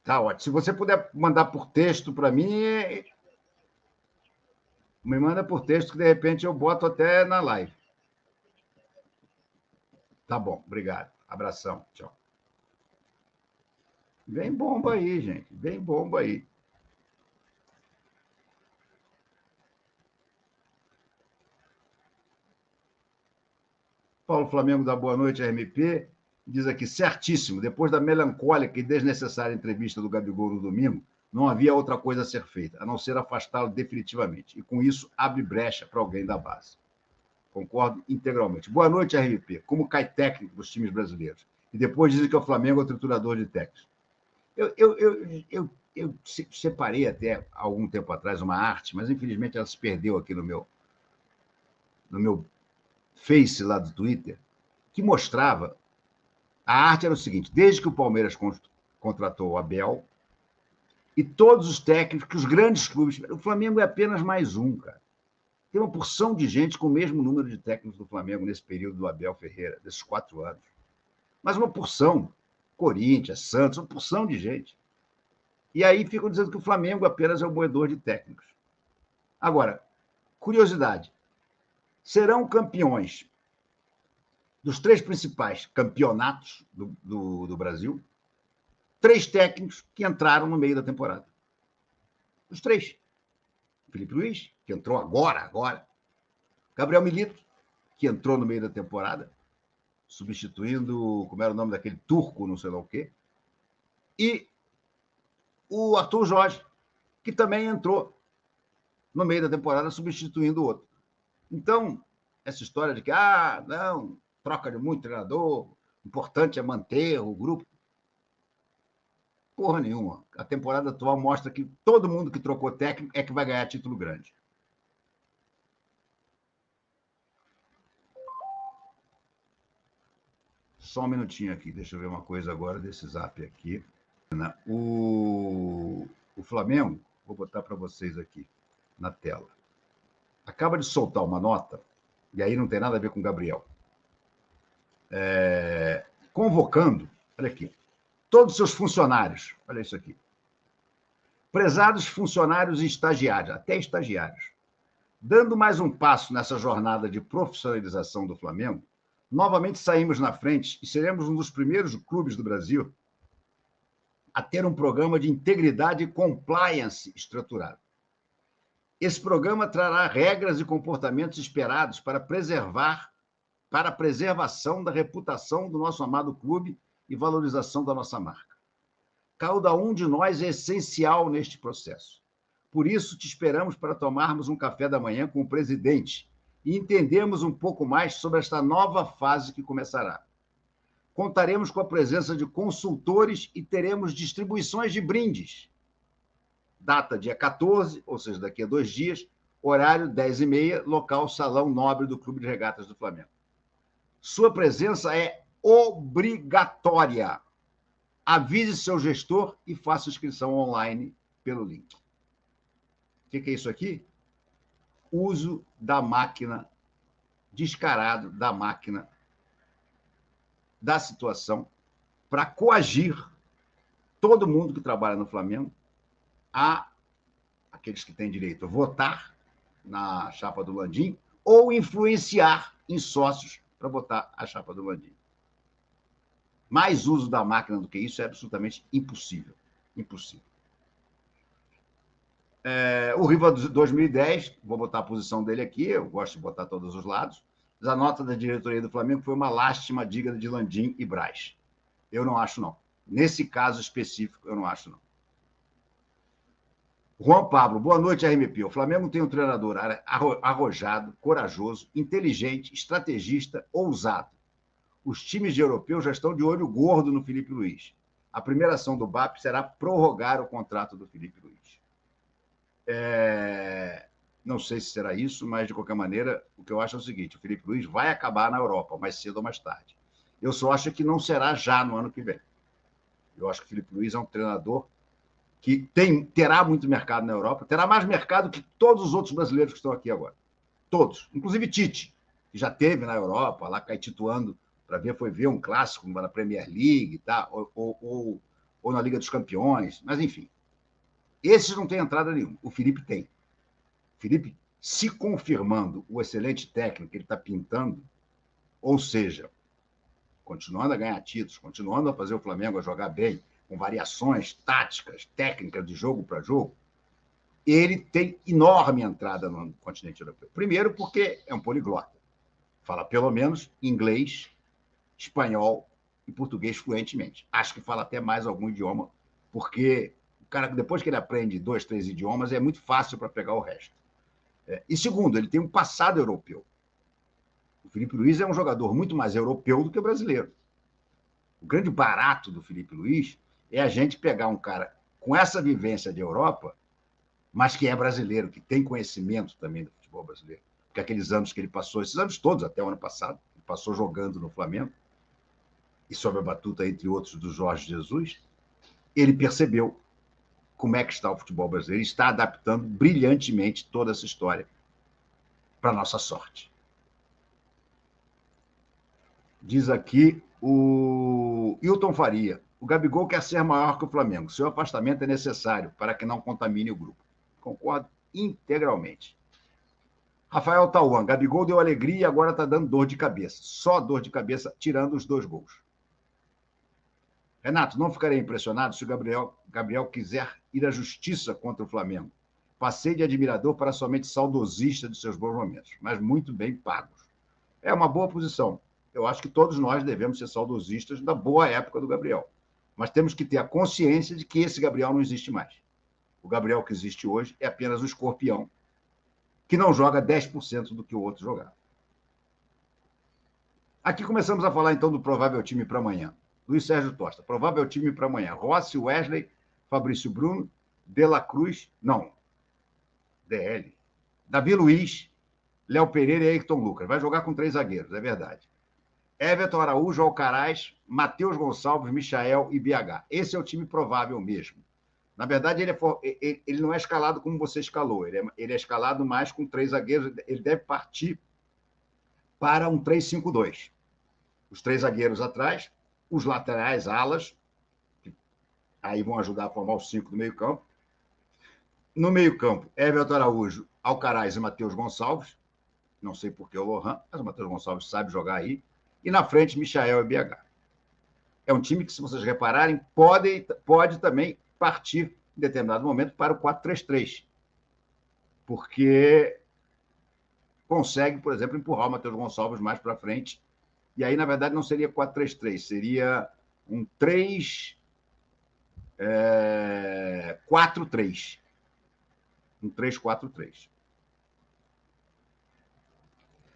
Tá ótimo. Se você puder mandar por texto para mim, me manda por texto que de repente eu boto até na live. Tá bom, obrigado. Abração, tchau. Vem bomba aí, gente. Vem bomba aí. Paulo Flamengo dá boa noite, RMP. Diz aqui, certíssimo, depois da melancólica e desnecessária entrevista do Gabigol no domingo, não havia outra coisa a ser feita, a não ser afastá-lo definitivamente. E com isso, abre brecha para alguém da base. Concordo integralmente. Boa noite, RMP. Como cai técnico dos times brasileiros? E depois dizem que o Flamengo é o triturador de técnicos. Eu separei até algum tempo atrás uma arte, mas infelizmente ela se perdeu aqui no meu Face lá do Twitter, que mostrava. A arte era o seguinte: desde que o Palmeiras contratou o Abel, e todos os técnicos, os grandes clubes, o Flamengo é apenas mais um, cara. Tem uma porção de gente com o mesmo número de técnicos do Flamengo nesse período do Abel Ferreira, desses 4 anos. Mas uma porção. Corinthians, Santos, uma porção de gente. E aí ficam dizendo que o Flamengo apenas é o moedor de técnicos. Agora, curiosidade. Serão campeões dos 3 principais campeonatos do Brasil, 3 técnicos que entraram no meio da temporada. Os 3. Felipe Luiz, que entrou agora. Gabriel Milito, que entrou no meio da temporada, substituindo, como era o nome daquele turco, não sei lá o quê, e o Arthur Jorge, que também entrou no meio da temporada, substituindo o outro. Então, essa história de que, não, troca de muito treinador, importante é manter o grupo. Porra nenhuma. A temporada atual mostra que todo mundo que trocou técnico é que vai ganhar título grande. Só um minutinho aqui, deixa eu ver uma coisa agora desse zap aqui. O Flamengo, vou botar para vocês aqui na tela, acaba de soltar uma nota, e aí não tem nada a ver com o Gabriel, convocando, olha aqui, todos os seus funcionários, olha isso aqui, prezados funcionários e estagiários, até estagiários, dando mais um passo nessa jornada de profissionalização do Flamengo, novamente saímos na frente e seremos um dos primeiros clubes do Brasil a ter um programa de integridade e compliance estruturado. Esse programa trará regras e comportamentos esperados para a preservação da reputação do nosso amado clube e valorização da nossa marca. Cada um de nós é essencial neste processo. Por isso, te esperamos para tomarmos um café da manhã com o presidente e entendermos um pouco mais sobre esta nova fase que começará. Contaremos com a presença de consultores e teremos distribuições de brindes. Data dia 14, ou seja, daqui a 2 dias, horário 10h30, local Salão Nobre do Clube de Regatas do Flamengo. Sua presença é obrigatória. Avise seu gestor e faça inscrição online pelo link. O que é isso aqui? Uso da máquina, descarado da máquina, da situação, para coagir todo mundo que trabalha no Flamengo a aqueles que têm direito a votar na chapa do Landim ou influenciar em sócios para votar a chapa do Landim. Mais uso da máquina do que isso é absolutamente impossível. Impossível. O Riva 2010, vou botar a posição dele aqui, eu gosto de botar todos os lados, mas a nota da diretoria do Flamengo foi uma lástima digna de Landim e Braz. Eu não acho, não. Nesse caso específico, eu não acho, não. Juan Pablo, boa noite, RMP. O Flamengo tem um treinador arrojado, corajoso, inteligente, estrategista, ousado. Os times de europeu já estão de olho gordo no Felipe Luiz. A primeira ação do BAP será prorrogar o contrato do Felipe Luiz. Não sei se será isso, mas, de qualquer maneira, o que eu acho é o seguinte: o Felipe Luiz vai acabar na Europa, mais cedo ou mais tarde. Eu só acho que não será já no ano que vem. Eu acho que o Felipe Luiz é um treinador que terá muito mercado na Europa, terá mais mercado que todos os outros brasileiros que estão aqui agora. Todos. Inclusive Tite, que já teve na Europa, lá caetituando para foi ver um clássico na Premier League, tá? ou na Liga dos Campeões, mas enfim. Esses não têm entrada nenhuma. O Felipe tem. O Felipe, se confirmando o excelente técnico que ele está pintando, ou seja, continuando a ganhar títulos, continuando a fazer o Flamengo a jogar bem, com variações táticas, técnicas de jogo para jogo, ele tem enorme entrada no continente europeu. Primeiro, porque é um poliglota. Fala pelo menos inglês, espanhol e português fluentemente. Acho que fala até mais algum idioma, porque o cara, depois que ele aprende 2, 3 idiomas, é muito fácil para pegar o resto. E segundo, ele tem um passado europeu. O Filipe Luís é um jogador muito mais europeu do que brasileiro. O grande barato do Filipe Luís é a gente pegar um cara com essa vivência de Europa, mas que é brasileiro, que tem conhecimento também do futebol brasileiro. Porque aqueles anos que ele passou, esses anos todos, até o ano passado, ele passou jogando no Flamengo, e sob a batuta, entre outros, do Jorge Jesus, ele percebeu como é que está o futebol brasileiro e está adaptando brilhantemente toda essa história para a nossa sorte. Diz aqui o Hilton Faria. O Gabigol quer ser maior que o Flamengo. Seu afastamento é necessário para que não contamine o grupo. Concordo integralmente. Rafael Tauan. Gabigol deu alegria e agora está dando dor de cabeça. Só dor de cabeça, tirando os 2 gols. Renato, não ficarei impressionado se o Gabriel quiser ir à justiça contra o Flamengo. Passei de admirador para somente saudosista de seus bons momentos, mas muito bem pagos. É uma boa posição. Eu acho que todos nós devemos ser saudosistas da boa época do Gabriel. Mas temos que ter a consciência de que esse Gabriel não existe mais. O Gabriel que existe hoje é apenas um escorpião que não joga 10% do que o outro jogava. Aqui começamos a falar, então, do provável time para amanhã. Luiz Sérgio Tosta, provável time para amanhã. Rossi, Wesley, Fabrício Bruno, De La Cruz, não, DL, Davi Luiz, Léo Pereira e Ayrton Lucas. Vai jogar com 3 zagueiros, é verdade. Everton Araújo, Alcaraz, Matheus Gonçalves, Michael e BH. Esse é o time provável mesmo. Na verdade, ele não é escalado como você escalou. Ele é escalado mais com 3 zagueiros. Ele deve partir para um 3-5-2. Os 3 zagueiros atrás, os laterais, alas, que aí vão ajudar a formar os 5 do meio-campo. No meio-campo, Everton Araújo, Alcaraz e Matheus Gonçalves. Não sei por que o Lohan, mas o Matheus Gonçalves sabe jogar aí. E na frente, Michael e BH. É um time que, se vocês repararem, pode também partir, em determinado momento, para o 4-3-3. Porque consegue, por exemplo, empurrar o Matheus Gonçalves mais para frente. E aí, na verdade, não seria 4-3-3, seria um 3-4-3. Um 3-4-3.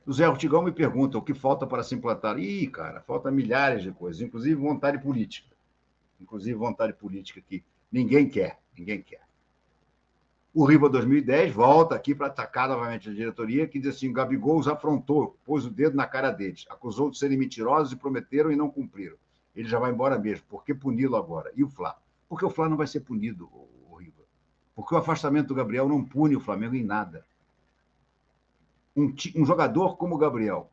O Zé Ortigão me pergunta o que falta para se implantar. Ih, cara, falta milhares de coisas, inclusive vontade política. Inclusive vontade política que ninguém quer. O Riva 2010 volta aqui para atacar novamente a diretoria, que diz assim, o Gabigol os afrontou, pôs o dedo na cara deles, acusou de serem mentirosos e prometeram e não cumpriram. Ele já vai embora mesmo. Por que puni-lo agora? E o Flá? Porque o Flá não vai ser punido, o Riva. Porque o afastamento do Gabriel não pune o Flamengo em nada. Um jogador como o Gabriel,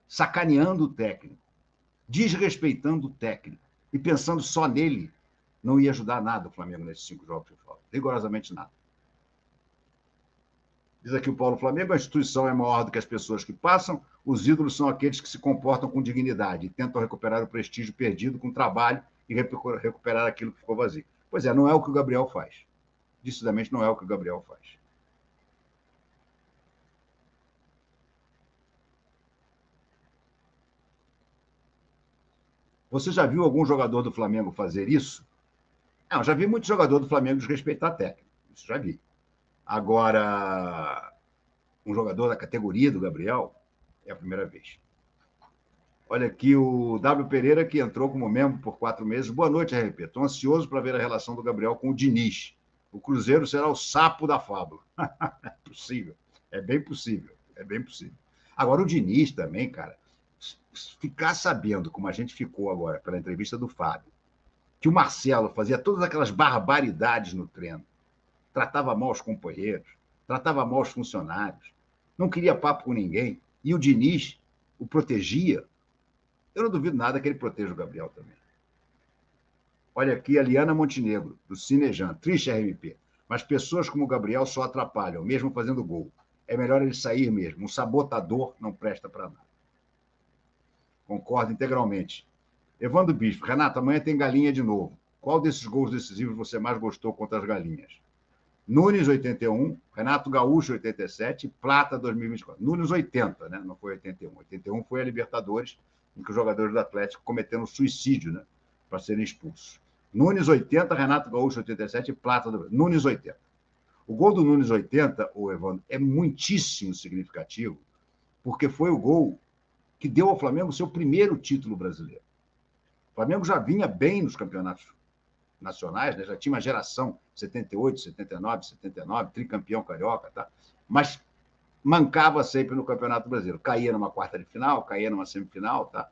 sacaneando o técnico, desrespeitando o técnico e pensando só nele, não ia ajudar nada o Flamengo nesses 5 jogos de falta. Rigorosamente nada. Diz aqui o Paulo Flamengo, a instituição é maior do que as pessoas que passam, os ídolos são aqueles que se comportam com dignidade e tentam recuperar o prestígio perdido com trabalho e recuperar aquilo que ficou vazio. Pois é, não é o que o Gabriel faz. Decididamente não é o que o Gabriel faz. Você já viu algum jogador do Flamengo fazer isso? Não, já vi muito jogador do Flamengo desrespeitar técnico. Isso já vi. Agora, um jogador da categoria do Gabriel é a primeira vez. Olha aqui o W. Pereira, que entrou como membro por 4 meses. Boa noite, RP. Estou ansioso para ver a relação do Gabriel com o Diniz. O Cruzeiro será o sapo da fábula. É possível. É bem possível. É bem possível. Agora, o Diniz também, cara, ficar sabendo, como a gente ficou agora pela entrevista do Fábio, que o Marcelo fazia todas aquelas barbaridades no treino, tratava mal os companheiros, tratava mal os funcionários, não queria papo com ninguém, e o Diniz o protegia, eu não duvido nada que ele proteja o Gabriel também. Olha aqui a Liana Montenegro, do Cinejan, triste RMP, mas pessoas como o Gabriel só atrapalham, mesmo fazendo gol. É melhor ele sair mesmo, um sabotador não presta para nada. Concordo integralmente. Evandro Bispo, Renato, amanhã tem Galinha de novo. Qual desses gols decisivos você mais gostou contra as Galinhas? Nunes, 81, Renato Gaúcho, 87, Plata, 2024. Nunes, 80, né? Não foi 81. 81 foi a Libertadores, em que os jogadores do Atlético cometeram suicídio, né? Para serem expulsos. Nunes, 80, Renato Gaúcho, 87, Plata, Nunes, 80. O gol do Nunes, 80, o Evandro, é muitíssimo significativo, porque foi o gol que deu ao Flamengo o seu primeiro título brasileiro. O Flamengo já vinha bem nos campeonatos nacionais, né? Já tinha uma geração 78, 79, tricampeão carioca, tá? Mas mancava sempre no Campeonato Brasileiro. Caía numa quarta de final, caía numa semifinal, tá?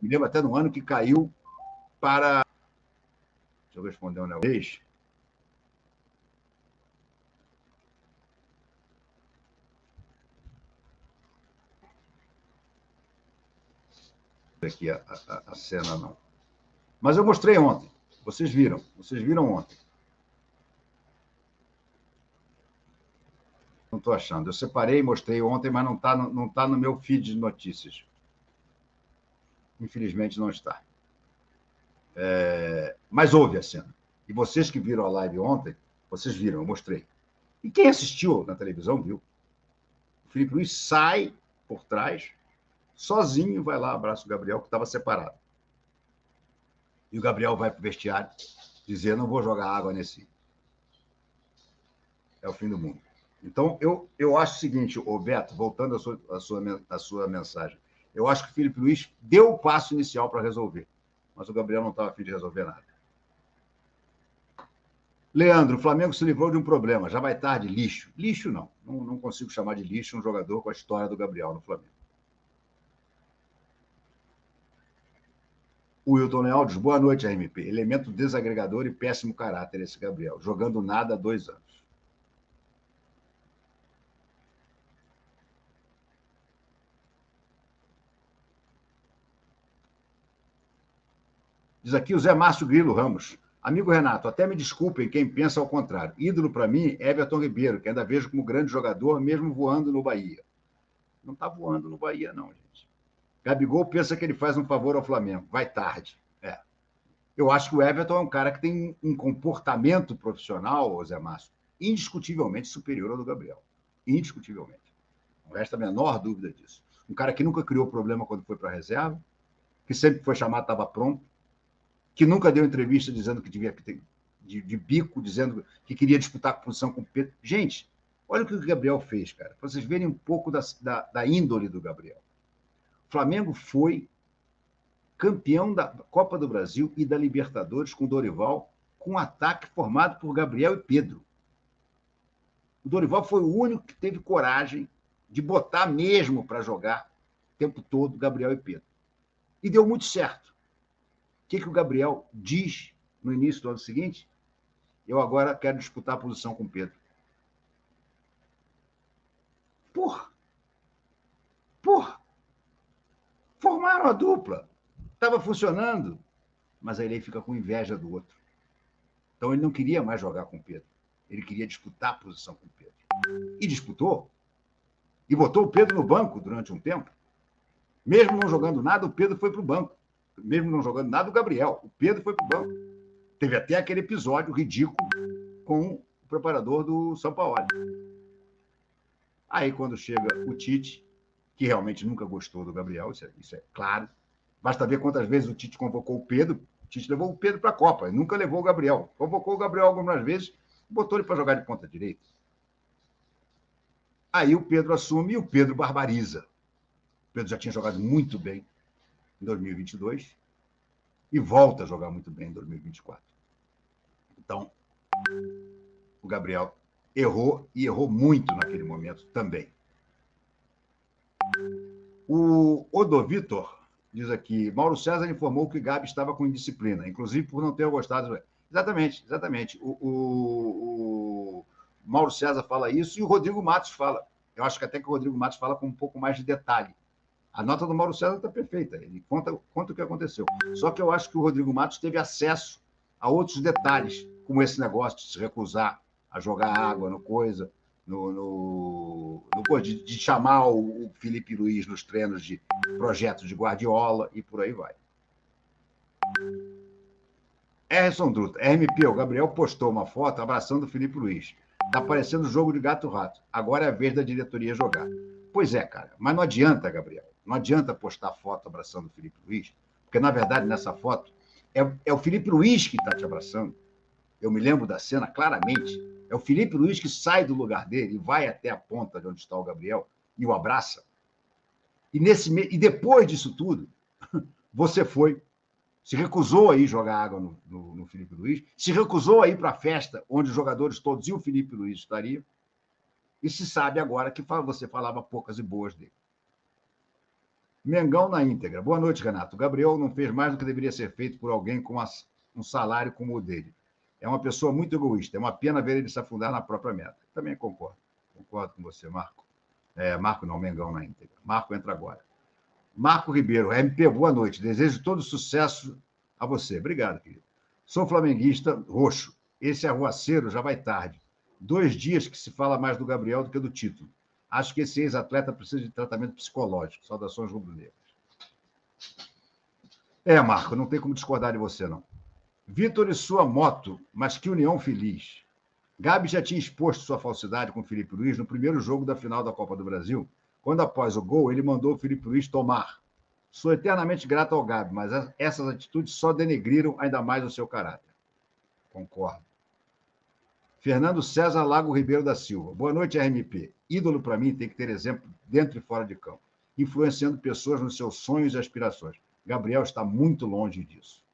Me lembro até no ano que caiu para... Deixa eu responder uma vez. Aqui a cena, não. Mas eu mostrei ontem. Vocês viram ontem. Não estou achando. Eu separei e mostrei ontem, mas não está no meu feed de notícias. Infelizmente não está. Mas houve a cena. E vocês que viram a live ontem, vocês viram, eu mostrei. E quem assistiu na televisão viu. O Felipe Luiz sai por trás, sozinho, vai lá, abraça o Gabriel, que estava separado. E o Gabriel vai para o vestiário dizer, não vou jogar água nesse. É o fim do mundo. Então, eu acho o seguinte, Beto, voltando à sua mensagem, eu acho que o Felipe Luiz deu o passo inicial para resolver, mas o Gabriel não estava a fim de resolver nada. Leandro, o Flamengo se livrou de um problema, já vai tarde, lixo. Lixo não consigo chamar de lixo um jogador com a história do Gabriel no Flamengo. O Wilton Lealdes, boa noite, RMP. Elemento desagregador e péssimo caráter esse Gabriel, jogando nada há 2 anos. Diz aqui o Zé Márcio Grilo Ramos. Amigo Renato, até me desculpem quem pensa ao contrário. Ídolo para mim é Everton Ribeiro, que ainda vejo como grande jogador, mesmo voando no Bahia. Não está voando no Bahia, não, gente. Gabigol pensa que ele faz um favor ao Flamengo. Vai tarde. Eu acho que o Everton é um cara que tem um comportamento profissional, Zé Márcio, indiscutivelmente superior ao do Gabriel. Indiscutivelmente. Não resta a menor dúvida disso. Um cara que nunca criou problema quando foi para a reserva, que sempre foi chamado, estava pronto, que nunca deu entrevista dizendo que devia ter de bico, dizendo que queria disputar a posição com o Pedro. Gente, olha o que o Gabriel fez, cara, para vocês verem um pouco da índole do Gabriel. O Flamengo foi campeão da Copa do Brasil e da Libertadores com o Dorival, com um ataque formado por Gabriel e Pedro. O Dorival foi o único que teve coragem de botar mesmo para jogar o tempo todo Gabriel e Pedro. E deu muito certo. O que o Gabriel diz no início do ano seguinte? Eu agora quero disputar a posição com o Pedro. Porra! Formaram a dupla. Estava funcionando. Mas aí ele fica com inveja do outro. Então ele não queria mais jogar com o Pedro. Ele queria disputar a posição com o Pedro. E disputou. E botou o Pedro no banco durante um tempo. Mesmo não jogando nada, o Pedro foi para o banco. Mesmo não jogando nada, o Gabriel. O Pedro foi para o banco. Teve até aquele episódio ridículo com o preparador do São Paulo. Aí, quando chega o Tite, que realmente nunca gostou do Gabriel, isso é claro. Basta ver quantas vezes o Tite convocou o Pedro. O Tite levou o Pedro para a Copa, nunca levou o Gabriel. Convocou o Gabriel algumas vezes, botou ele para jogar de ponta direita. Aí o Pedro assume e o Pedro barbariza. O Pedro já tinha jogado muito bem em 2022 e volta a jogar muito bem em 2024. Então, o Gabriel errou e errou muito naquele momento também. O Odovitor diz aqui, Mauro César informou que Gabi estava com indisciplina, inclusive por não ter gostado. Exatamente. O Mauro César fala isso e o Rodrigo Matos fala. Eu acho que até que o Rodrigo Matos fala com um pouco mais de detalhe. A nota do Mauro César está perfeita, ele conta o que aconteceu. Só que eu acho que o Rodrigo Matos teve acesso a outros detalhes, como esse negócio de se recusar a jogar água no coisa, de chamar o Felipe Luiz nos treinos de projetos de Guardiola e por aí vai. Erson Druta, RMP, o Gabriel postou uma foto abraçando o Felipe Luiz. Tá parecendo jogo de gato-rato. Agora é a vez da diretoria jogar. Pois é, cara, mas não adianta, Gabriel. Não adianta postar foto abraçando o Felipe Luiz, porque, na verdade, nessa foto, é o Felipe Luiz que está te abraçando. Eu me lembro da cena claramente. É o Felipe Luiz que sai do lugar dele e vai até a ponta de onde está o Gabriel e o abraça. E depois disso tudo, você se recusou a ir jogar água no Felipe Luiz, se recusou a ir para a festa onde os jogadores todos e o Felipe Luiz estariam, e se sabe agora que você falava poucas e boas dele. Mengão na íntegra. Boa noite, Renato. O Gabriel não fez mais do que deveria ser feito por alguém com um salário como o dele. É uma pessoa muito egoísta. É uma pena ver ele se afundar na própria meta. Também concordo. Concordo com você, Marco. Marco não, Mengão na íntegra. Marco entra agora. Marco Ribeiro, MP, boa noite. Desejo todo sucesso a você. Obrigado, querido. Sou flamenguista roxo. Esse arruaceiro já vai tarde. 2 dias que se fala mais do Gabriel do que do título. Acho que esse ex-atleta precisa de tratamento psicológico. Saudações rubro-negras. Marco, não tem como discordar de você, não. Vitor e sua moto, mas que união feliz. Gabi já tinha exposto sua falsidade com o Felipe Luiz no primeiro jogo da final da Copa do Brasil, quando, após o gol, ele mandou o Felipe Luiz tomar. Sou eternamente grato ao Gabi, mas essas atitudes só denegriram ainda mais o seu caráter. Concordo. Fernando César Lago Ribeiro da Silva. Boa noite, RMP. Ídolo, para mim, tem que ter exemplo dentro e fora de campo, influenciando pessoas nos seus sonhos e aspirações. Gabriel está muito longe disso.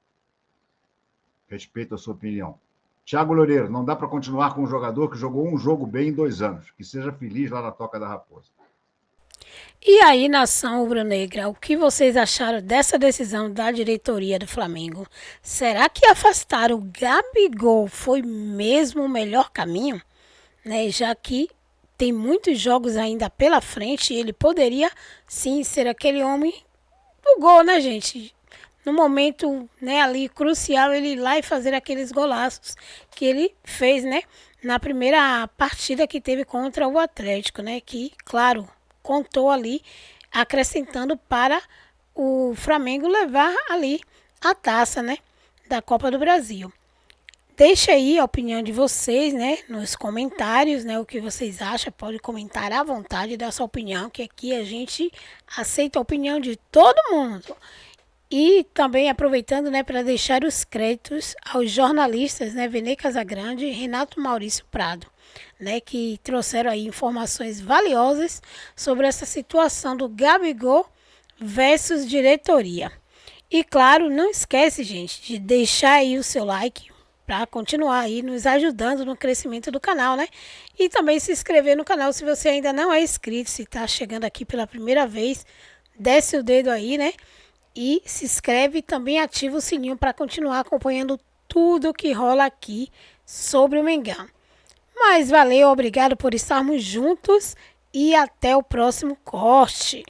Respeito a sua opinião. Thiago Loureiro, não dá para continuar com um jogador que jogou um jogo bem em 2 anos. Que seja feliz lá na Toca da Raposa. E aí, nação rubro-negra, o que vocês acharam dessa decisão da diretoria do Flamengo? Será que afastar o Gabigol foi mesmo o melhor caminho? Né? Já que tem muitos jogos ainda pela frente e ele poderia, sim, ser aquele homem do gol, né, gente? No momento, né, ali crucial, ele ir lá e fazer aqueles golaços que ele fez, né, na primeira partida que teve contra o Atlético, né, que, claro, contou ali, acrescentando para o Flamengo levar ali a taça, né, da Copa do Brasil. Deixa aí a opinião de vocês, né, nos comentários, né, o que vocês acham, pode comentar à vontade, dar sua opinião, que aqui a gente aceita a opinião de todo mundo. E também aproveitando, né, para deixar os créditos aos jornalistas, né, Venê Casagrande e Renato Maurício Prado, né, que trouxeram aí informações valiosas sobre essa situação do Gabigol versus diretoria. E claro, não esquece, gente, de deixar aí o seu like para continuar aí nos ajudando no crescimento do canal, né? E também se inscrever no canal se você ainda não é inscrito, se está chegando aqui pela primeira vez, desce o dedo aí, né? E se inscreve e também ativa o sininho para continuar acompanhando tudo que rola aqui sobre o Mengão. Mas valeu, obrigado por estarmos juntos e até o próximo corte.